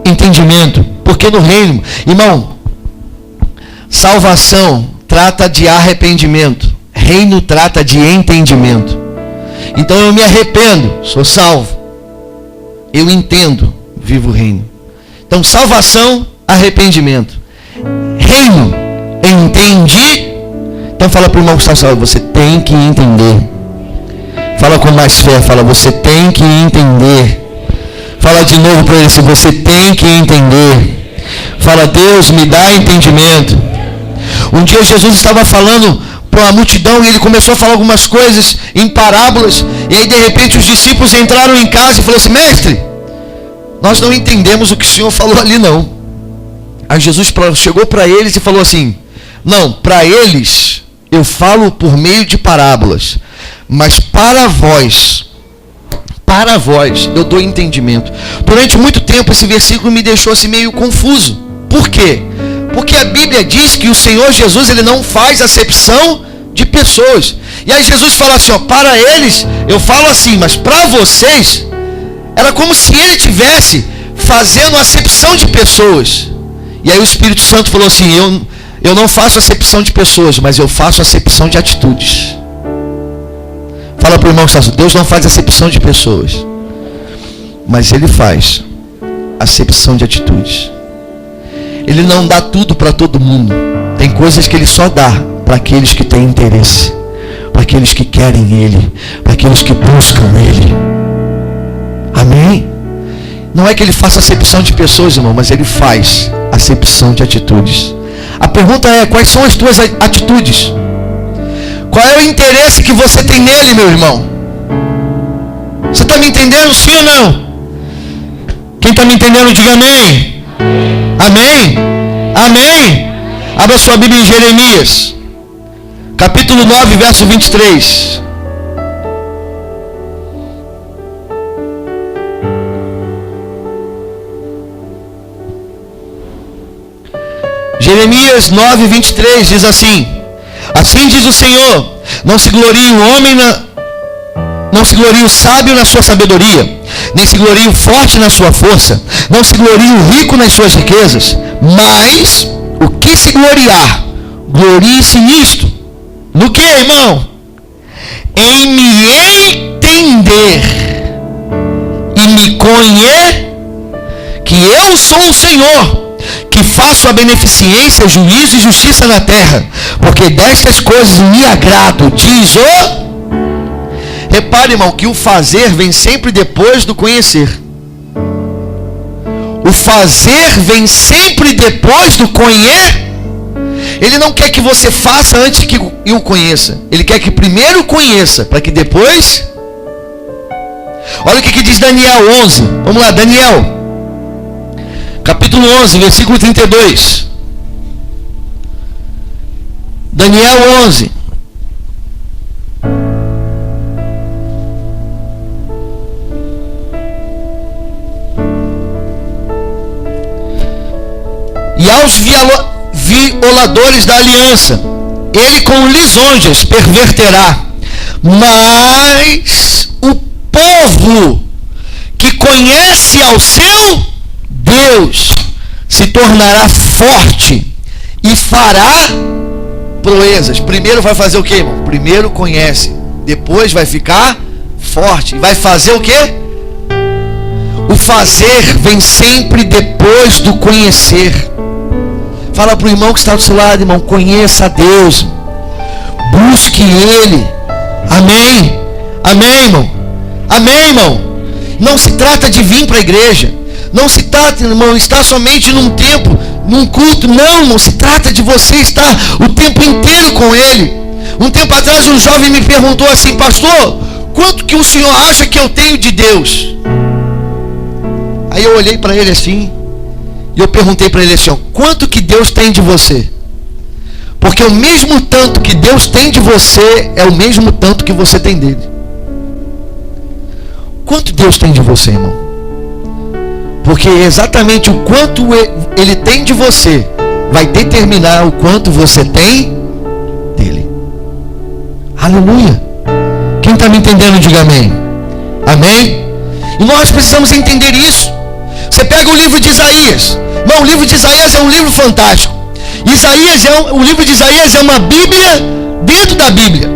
[SPEAKER 1] entendimento. Porque no reino, irmão, salvação trata de arrependimento. Reino trata de entendimento. Então eu me arrependo, sou salvo. Eu entendo, vivo o reino. Então salvação, arrependimento. Reino, entendi. Então fala para o irmão que está salvo: você tem que entender. Fala com mais fé, fala: você tem que entender. Fala de novo para ele: você tem que entender. Fala: Deus, me dá entendimento. Um dia Jesus estava falando para uma multidão e ele começou a falar algumas coisas em parábolas. E aí de repente os discípulos entraram em casa e falaram assim: mestre, nós não entendemos o que o senhor falou ali não. Aí Jesus chegou para eles e falou assim: não, para eles eu falo por meio de parábolas, mas para vós eu dou entendimento. Durante muito tempo esse versículo me deixou assim meio confuso. Por quê? Porque a Bíblia diz que o Senhor Jesus, ele não faz acepção de pessoas. E aí Jesus fala assim: ó, para eles eu falo assim, mas para vocês, era como se ele tivesse fazendo acepção de pessoas. E aí o Espírito Santo falou assim: eu não faço acepção de pessoas, mas eu faço acepção de atitudes. Fala para o irmão: Deus não faz acepção de pessoas, mas ele faz acepção de atitudes. Ele não dá tudo para todo mundo. Tem coisas que ele só dá para aqueles que têm interesse, para aqueles que querem ele, para aqueles que buscam ele. Amém? Não é que ele faça acepção de pessoas, irmão, mas ele faz acepção de atitudes. A pergunta é: quais são as tuas atitudes? Qual é o interesse que você tem nele, meu irmão? Você está me entendendo, sim ou não? Quem está me entendendo, diga amém. Amém? Amém? Abra sua Bíblia em Jeremias, capítulo 9, verso 23. Jeremias 9, 23 diz assim: assim diz o Senhor, não se glorie o homem não se glorie o sábio na sua sabedoria, nem se glorie o forte na sua força, não se glorie o rico nas suas riquezas, mas o que se gloriar, glorie-se nisto. No que, irmão? Em me entender e me conhecer que eu sou o Senhor, que faço a beneficência, juízo e justiça na terra, porque destas coisas me agrado, diz o... Repare, irmão, que o fazer vem sempre depois do conhecer. O fazer vem sempre depois do conhecer. Ele não quer que você faça antes que o conheça. Ele quer que primeiro conheça, para que depois... Olha o que diz Daniel 11. Vamos lá, Daniel. Capítulo 11, versículo 32. Daniel 11. E aos violadores da aliança, ele com lisonjas perverterá. Mas o povo que conhece ao seu Deus se tornará forte e fará proezas. Primeiro vai fazer o quê, irmão? Primeiro conhece, depois vai ficar forte. Vai fazer o quê? O fazer vem sempre depois do conhecer. Fala para o irmão que está do seu lado, irmão, conheça a Deus. Busque Ele. Amém. Amém, irmão. Amém, irmão. Não se trata de vir para a igreja. Não se trata, irmão, estar somente num tempo, num culto. Não, irmão, se trata de você estar o tempo inteiro com Ele. Um tempo atrás um jovem me perguntou assim: pastor, quanto que o senhor acha que eu tenho de Deus? Aí eu olhei para ele assim, e eu perguntei para ele assim: ó, quanto que Deus tem de você? Porque o mesmo tanto que Deus tem de você é o mesmo tanto que você tem dele. Quanto Deus tem de você, irmão? Porque exatamente o quanto Ele tem de você vai determinar o quanto você tem dele. Aleluia. Quem está me entendendo, diga amém. Amém? E nós precisamos entender isso. Você pega o livro de Isaías. Não, o livro de Isaías é um livro fantástico. O livro de Isaías é uma Bíblia dentro da Bíblia.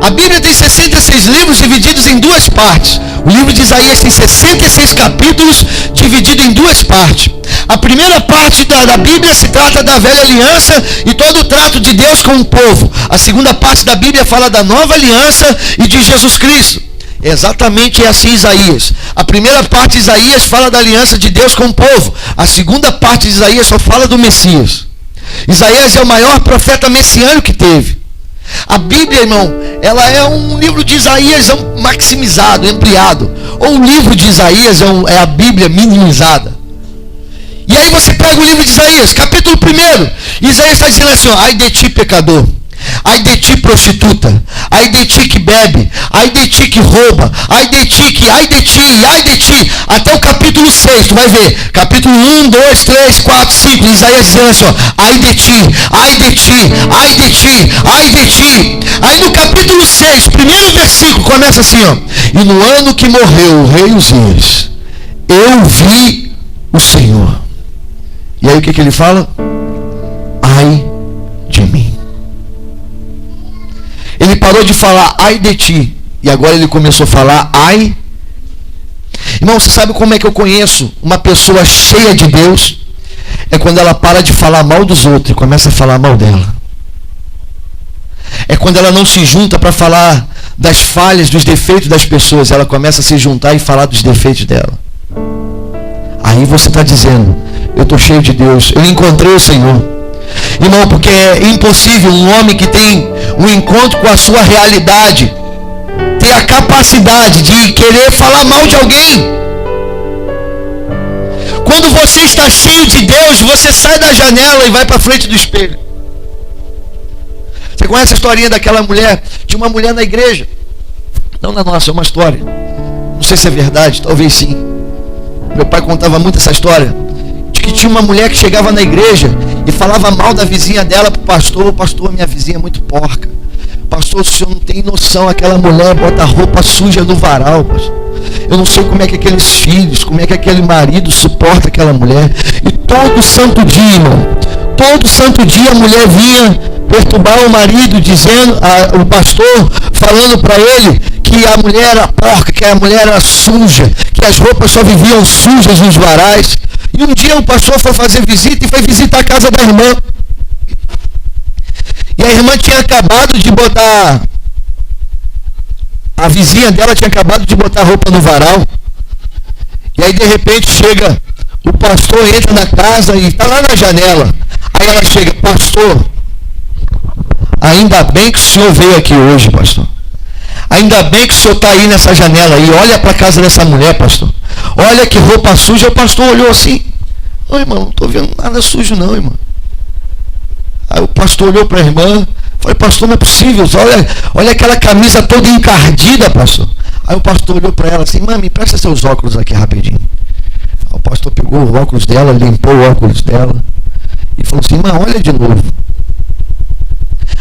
[SPEAKER 1] A Bíblia tem 66 livros divididos em duas partes. O livro de Isaías tem 66 capítulos divididos em duas partes. A primeira parte da Bíblia se trata da velha aliança e todo o trato de Deus com o povo. A segunda parte da Bíblia fala da nova aliança e de Jesus Cristo. É exatamente assim Isaías. A primeira parte de Isaías fala da aliança de Deus com o povo. A segunda parte de Isaías só fala do Messias. Isaías é o maior profeta messiânico que teve. A Bíblia, irmão, ela é um livro de Isaías maximizado, ampliado. Ou o livro de Isaías é a Bíblia minimizada. E aí você pega o livro de Isaías, capítulo 1. Isaías está dizendo assim, ó: ai de ti, pecador. Ai de ti, prostituta. Ai de ti que bebe. Ai de ti que rouba. Ai de ti que... Ai de ti, ai de ti. Até o capítulo 6, tu vai ver. Capítulo 1, 2, 3, 4, 5. Isaías dizendo assim, ó: ai de ti, ai de ti, ai de ti, ai de ti. Aí no capítulo 6, primeiro versículo, começa assim, ó: e no ano que morreu o rei Uzias, eu vi o Senhor. E aí o que ele fala? Ai de mim. Ele parou de falar ai de ti, e agora ele começou a falar ai. Irmão, você sabe como é que eu conheço uma pessoa cheia de Deus? É quando ela para de falar mal dos outros e começa a falar mal dela. É quando ela não se junta para falar das falhas, dos defeitos das pessoas. Ela começa a se juntar e falar dos defeitos dela. Aí você está dizendo: eu estou cheio de Deus, eu encontrei o Senhor. Irmão, porque é impossível um homem que tem um encontro com a sua realidade ter a capacidade de querer falar mal de alguém. Quando você está cheio de Deus, você sai da janela e vai para frente do espelho. Você conhece a historinha daquela mulher? Tinha uma mulher na igreja. Não na nossa, é uma história. Não sei se é verdade, talvez sim. Meu pai contava muito essa história. De que tinha uma mulher que chegava na igreja e falava mal da vizinha dela para o pastor: pastor, minha vizinha é muito porca. Pastor, o senhor não tem noção, aquela mulher bota roupa suja no varal, pastor. Eu não sei como é que aqueles filhos, como é que aquele marido suporta aquela mulher. E todo santo dia, irmão, todo santo dia a mulher vinha perturbar o marido, dizendo, o pastor falando para ele que a mulher era porca, que a mulher era suja, que as roupas só viviam sujas nos varais. E um dia o pastor foi fazer visita e foi visitar a casa da irmã. E a irmã tinha acabado de botar... A vizinha dela tinha acabado de botar roupa no varal. E aí de repente chega pastor entra na casa e está lá na janela. Aí ela chega: pastor, ainda bem que o senhor veio aqui hoje, pastor. Ainda bem que o senhor está aí nessa janela e olha para a casa dessa mulher, pastor. Olha que roupa suja. O pastor olhou assim: ô irmão, não estou vendo nada sujo não, irmão. Aí o pastor olhou para a irmã, falei: pastor, não é possível, olha aquela camisa toda encardida, pastor. Aí o pastor olhou para ela assim: mãe, presta seus óculos aqui rapidinho. Aí o pastor pegou o óculos dela, limpou o óculos dela e falou assim: irmã, olha de novo.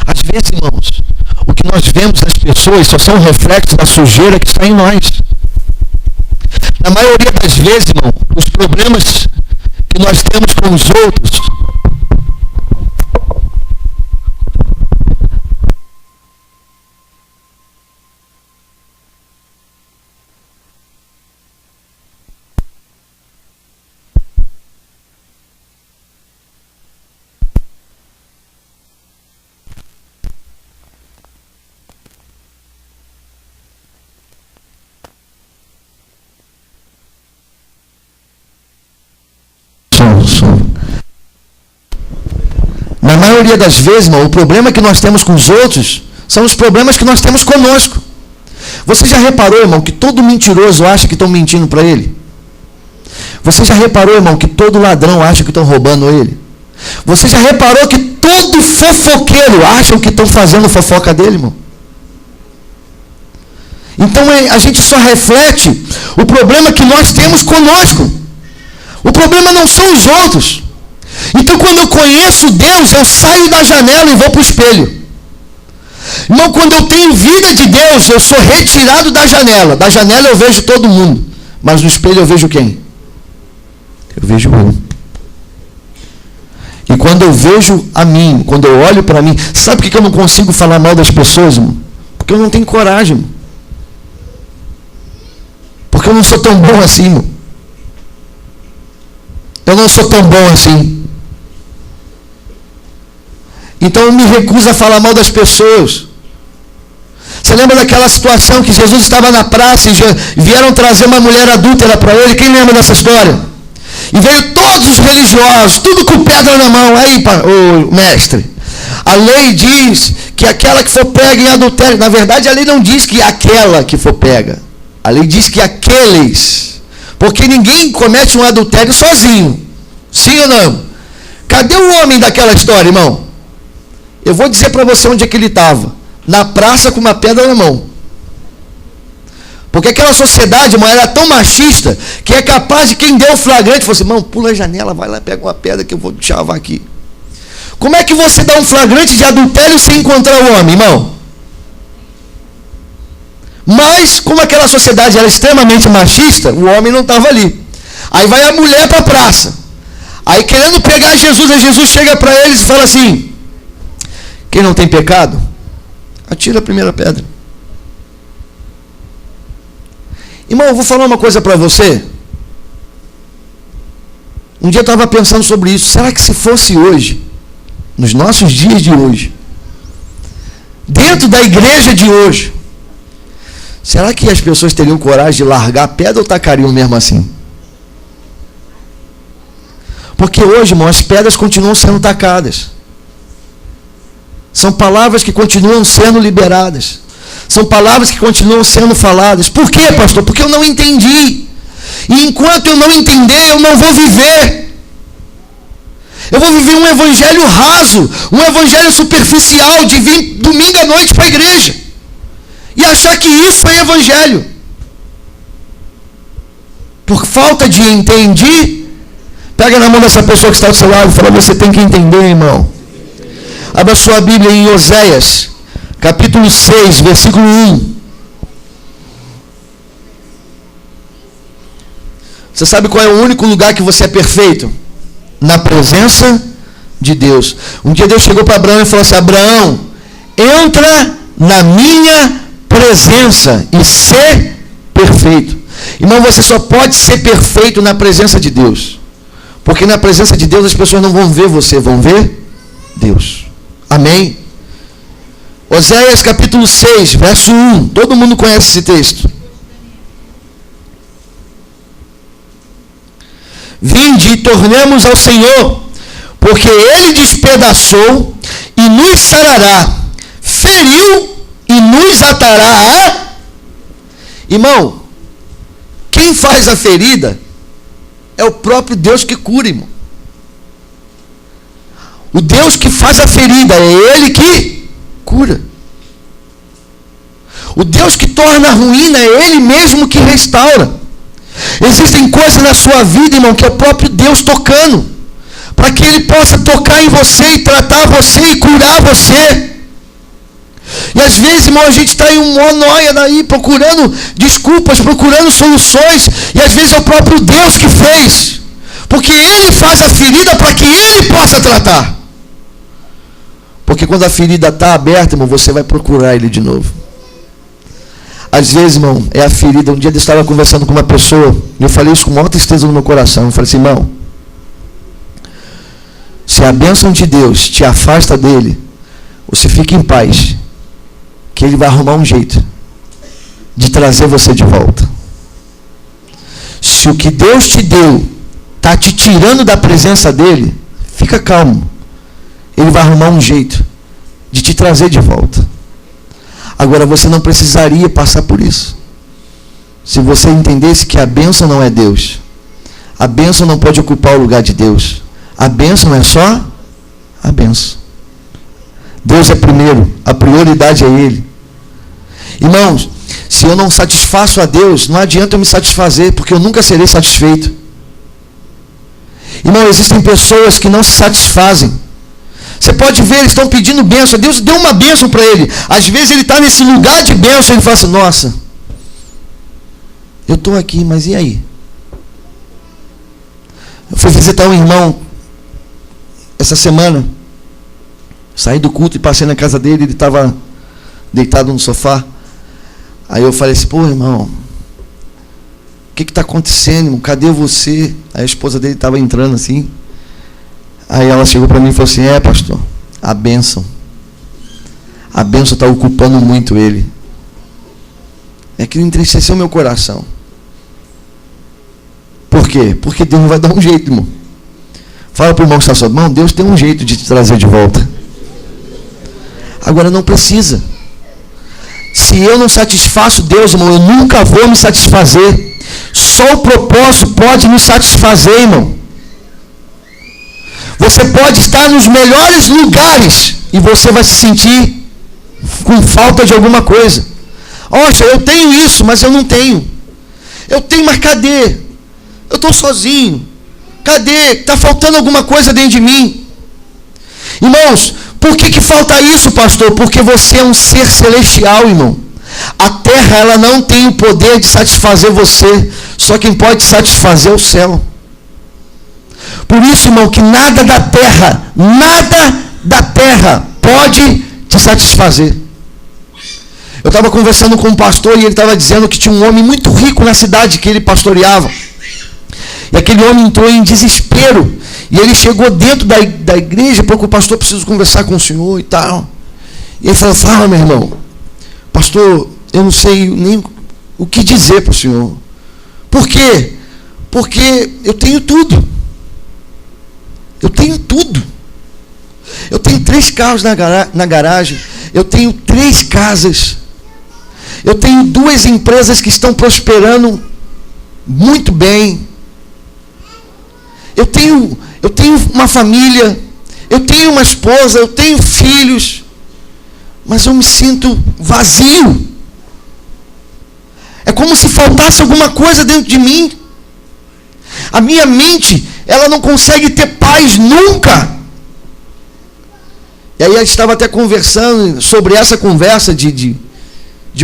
[SPEAKER 1] Às vezes, irmãos, o que nós vemos nas pessoas só são reflexos da sujeira que está em nós. Na maioria das vezes, irmão, os problemas que nós temos com os outros Na maioria das vezes, irmão, o problema que nós temos com os outros são os problemas que nós temos conosco. Você já reparou, irmão, que todo mentiroso acha que estão mentindo para ele? Você já reparou, irmão, que todo ladrão acha que estão roubando ele? Você já reparou que todo fofoqueiro acha que estão fazendo fofoca dele, irmão? Então a gente só reflete o problema que nós temos conosco. O problema não são os outros. Então, quando eu conheço Deus, eu saio da janela e vou para o espelho. Irmão, quando eu tenho vida de Deus, eu sou retirado da janela. Da janela eu vejo todo mundo. Mas no espelho eu vejo quem? Eu vejo eu. E quando eu vejo a mim, quando eu olho para mim, sabe por que eu não consigo falar mal das pessoas, irmão? Porque eu não tenho coragem, irmão. Porque eu não sou tão bom assim, irmão. Eu não sou tão bom assim. Então eu me recuso a falar mal das pessoas. Você lembra daquela situação que Jesus estava na praça e vieram trazer uma mulher adúltera para ele? Quem lembra dessa história? E veio todos os religiosos, tudo com pedra na mão. Aí, mestre, a lei diz que aquela que for pega em adultério. Na verdade, a lei não diz que aquela que for pega. A lei diz que aqueles. Porque ninguém comete um adultério sozinho. Sim ou não? Cadê o homem daquela história, irmão? Eu vou dizer para você onde é que ele estava. Na praça com uma pedra na mão. Porque aquela sociedade, irmão, era tão machista que é capaz de quem deu o flagrante falar assim: irmão, pula a janela, vai lá, pega uma pedra que eu vou te chavar aqui. Como é que você dá um flagrante de adultério sem encontrar o homem, irmão? Mas, como aquela sociedade era extremamente machista, o homem não estava ali. Aí vai a mulher para a praça. Aí querendo pegar Jesus, aí Jesus chega para eles e fala assim: quem não tem pecado, atira a primeira pedra. Irmão, eu vou falar uma coisa para você. Um dia eu estava pensando sobre isso. Será que se fosse hoje, nos nossos dias de hoje, dentro da igreja de hoje, será que as pessoas teriam coragem de largar a pedra ou tacariam mesmo assim? Porque hoje, irmão, as pedras continuam sendo tacadas. São palavras que continuam sendo liberadas. São palavras que continuam sendo faladas. Por quê, pastor? Porque eu não entendi. E enquanto eu não entender, eu não vou viver. Eu vou viver um evangelho raso, um evangelho superficial, de vir domingo à noite para a igreja e achar que isso é evangelho. Por falta de entender, pega na mão dessa pessoa que está do seu lado e fala: você tem que entender, irmão. Abra sua Bíblia em Oséias, capítulo 6, versículo 1. Você sabe qual é o único lugar que você é perfeito? Na presença de Deus. Um dia Deus chegou para Abraão e falou assim: Abraão, entra na minha presença e ser perfeito. Irmão, você só pode ser perfeito na presença de Deus. Porque na presença de Deus as pessoas não vão ver você, vão ver Deus. Amém? Oséias capítulo 6, verso 1. Todo mundo conhece esse texto. Vinde e tornemos ao Senhor, porque Ele despedaçou e nos sarará, feriu e nos atará. Irmão, quem faz a ferida é o próprio Deus que cura, irmão. O Deus que faz a ferida é Ele que cura. O Deus que torna a ruína é Ele mesmo que restaura. Existem coisas na sua vida, irmão, que é o próprio Deus tocando, para que Ele possa tocar em você e tratar você e curar você. E às vezes, irmão, a gente está em uma noia daí, procurando desculpas, procurando soluções, e às vezes é o próprio Deus que fez, porque Ele faz a ferida para que Ele possa tratar. Porque quando a ferida está aberta, irmão, você vai procurar Ele de novo. Às vezes, irmão, é a ferida. Um dia eu estava conversando com uma pessoa, e eu falei isso com maior tristeza no meu coração. Eu falei assim, irmão, se a bênção de Deus te afasta dele, você fica em paz, que Ele vai arrumar um jeito de trazer você de volta. Se o que Deus te deu está te tirando da presença dele, fica calmo. Ele vai arrumar um jeito de te trazer de volta. Agora, você não precisaria passar por isso, se você entendesse que a bênção não é Deus. A bênção não pode ocupar o lugar de Deus. A bênção é só a bênção. Deus é primeiro, a prioridade é Ele. Irmãos, se eu não satisfaço a Deus, não adianta eu me satisfazer, porque eu nunca serei satisfeito. Irmão, existem pessoas que não se satisfazem. Você pode ver, eles estão pedindo bênção. Deus deu uma bênção para ele. Às vezes ele está nesse lugar de bênção e ele fala assim, nossa, eu estou aqui, mas e aí? Eu fui visitar um irmão essa semana. Saí do culto e passei na casa dele. Ele estava deitado no sofá. Aí eu falei assim, pô, irmão, o que está acontecendo, irmão? Cadê você? Aí a esposa dele estava entrando assim. Aí ela chegou para mim e falou assim, pastor, a bênção está ocupando muito ele. É que entristeceu meu coração. Por quê? Porque Deus vai dar um jeito, irmão. Fala para o irmão que está ao seu lado, irmão, Deus tem um jeito de te trazer de volta. Agora não precisa. Se eu não satisfaço Deus, irmão, eu nunca vou me satisfazer. Só o propósito pode me satisfazer, irmão. Você pode estar nos melhores lugares e você vai se sentir com falta de alguma coisa. Poxa, eu tenho isso, mas eu não tenho. Eu tenho, mas cadê? Eu estou sozinho. Cadê? Está faltando alguma coisa dentro de mim. Irmãos, por que falta isso, pastor? Porque você é um ser celestial, irmão. A terra, ela não tem o poder de satisfazer você. Só quem pode satisfazer é o céu. Por isso, irmão, que nada da terra pode te satisfazer. Eu estava conversando com um pastor e ele estava dizendo que tinha um homem muito rico na cidade que ele pastoreava. E aquele homem entrou em desespero. E ele chegou dentro da igreja, porque o pastor precisa conversar com o senhor e tal. E ele falou, fala, meu irmão, pastor, eu não sei nem o que dizer para o senhor. Por quê? Porque eu tenho tudo. Eu tenho tudo. Eu tenho 3 carros na garagem. Eu tenho 3 casas. Eu tenho 2 empresas que estão prosperando muito bem. Eu tenho uma família. Eu tenho uma esposa. Eu tenho filhos. Mas eu me sinto vazio. É como se faltasse alguma coisa dentro de mim. A minha mente, ela não consegue ter paz nunca. E aí a gente estava até conversando sobre essa conversa de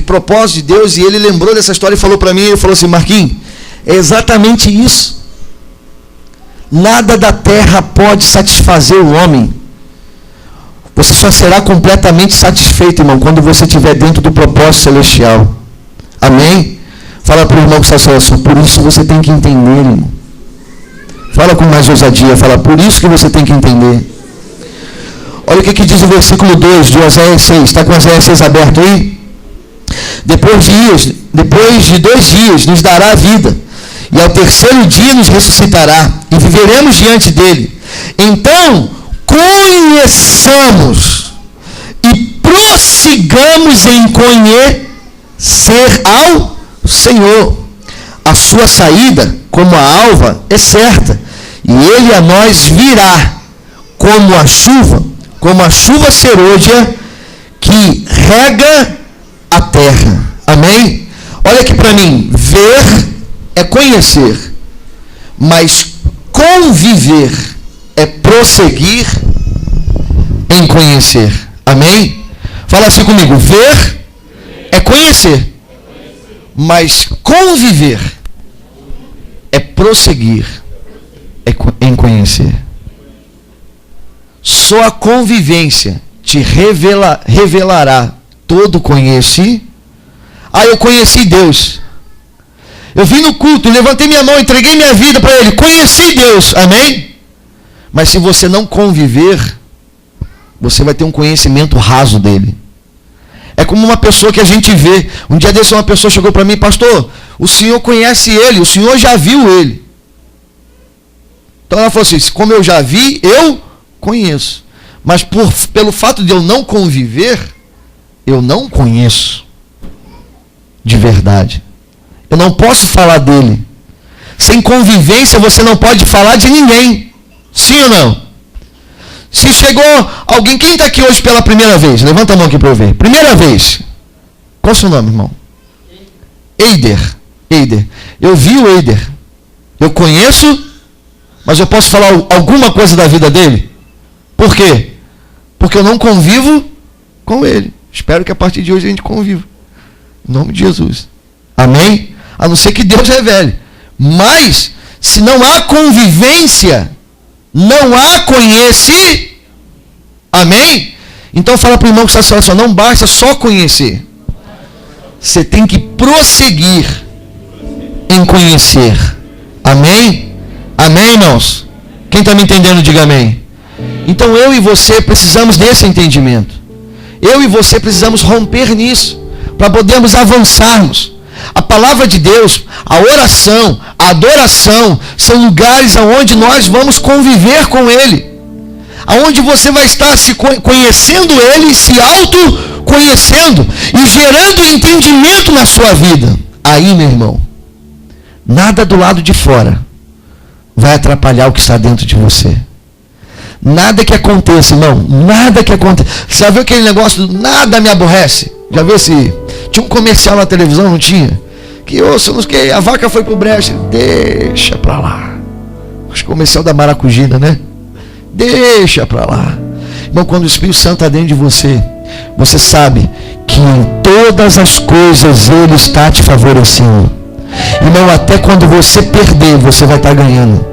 [SPEAKER 1] propósito de Deus, e ele lembrou dessa história e falou para mim, ele falou assim, Marquinhos, é exatamente isso. Nada da terra pode satisfazer o homem. Você só será completamente satisfeito, irmão, quando você estiver dentro do propósito celestial. Amém? Fala para o irmão que está assim, por isso você tem que entender, irmão. Fala com mais ousadia, fala, por isso que você tem que entender. Olha o que diz o versículo 2 de Oséias 6. Está com Oséias 6 aberto aí? Depois de 2 dias nos dará a vida, e ao terceiro dia nos ressuscitará, e viveremos diante dele. Então, conheçamos e prossigamos em conhecer ao Senhor. A sua saída, como a alva, é certa, e ele a nós virá como a chuva serôdia que rega a terra. Amém? Olha aqui para mim, ver é conhecer, mas conviver é prosseguir em conhecer. Amém? Fala assim comigo, ver é conhecer, mas conviver é prosseguir em conhecer. Só a convivência te revelará todo conheci. Eu conheci Deus. Eu vim no culto, levantei minha mão, entreguei minha vida para Ele. Conheci Deus. Amém? Mas se você não conviver, você vai ter um conhecimento raso dele. É como uma pessoa que a gente vê. Um dia desse uma pessoa chegou para mim, pastor, o senhor conhece ele, o senhor já viu ele. Então ela falou assim, como eu já vi, eu conheço. Mas pelo fato de eu não conviver, eu não conheço de verdade. Eu não posso falar dele. Sem convivência você não pode falar de ninguém. Sim ou não? Se chegou alguém, quem está aqui hoje pela primeira vez? Levanta a mão aqui para eu ver. Primeira vez. Qual é o seu nome, irmão? Eider. Eu vi o Eider. Eu conheço, mas eu posso falar alguma coisa da vida dele? Por quê? Porque eu não convivo com ele. Espero que a partir de hoje a gente conviva. Em nome de Jesus. Amém? A não ser que Deus revele. Mas, se não há convivência, não há conhecimento. Amém? Então fala para o irmão que está na sua, não basta só conhecer. Você tem que prosseguir em conhecer. Amém? Amém, irmãos? Quem está me entendendo, diga amém. Então eu e você precisamos desse entendimento. Eu e você precisamos romper nisso, para podermos avançarmos. A palavra de Deus, a oração, a adoração, são lugares onde nós vamos conviver com Ele. Aonde você vai estar se conhecendo Ele, se autoconhecendo e gerando entendimento na sua vida. Aí, meu irmão, nada do lado de fora vai atrapalhar o que está dentro de você. Nada que aconteça, irmão, nada que aconteça. Você já viu aquele negócio do nada me aborrece? Já viu esse? Tinha um comercial na televisão, não tinha? Que, a vaca foi pro brejo. Deixa pra lá. Acho que comercial da Maracujina, né? Deixa pra lá. Irmão, quando o Espírito Santo está dentro de você, você sabe que em todas as coisas Ele está te favorecendo. Irmão, até quando você perder, você vai estar ganhando.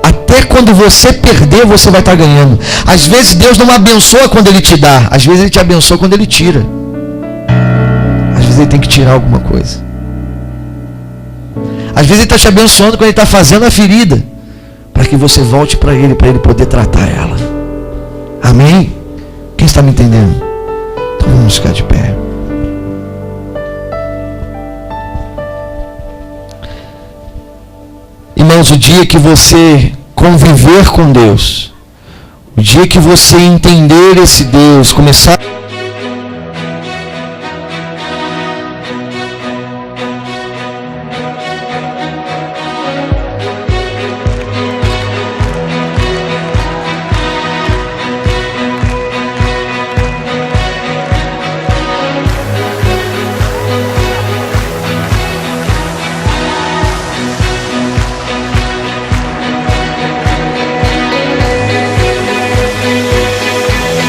[SPEAKER 1] Até quando você perder, você vai estar ganhando. Às vezes Deus não abençoa quando Ele te dá. Às vezes Ele te abençoa quando Ele tira. Às vezes Ele tem que tirar alguma coisa. Às vezes Ele está te abençoando quando Ele está fazendo a ferida, para que você volte para Ele poder tratar ela. Amém? Quem está me entendendo? Então vamos ficar de pé. Irmãos, o dia que você conviver com Deus, o dia que você entender esse Deus, começar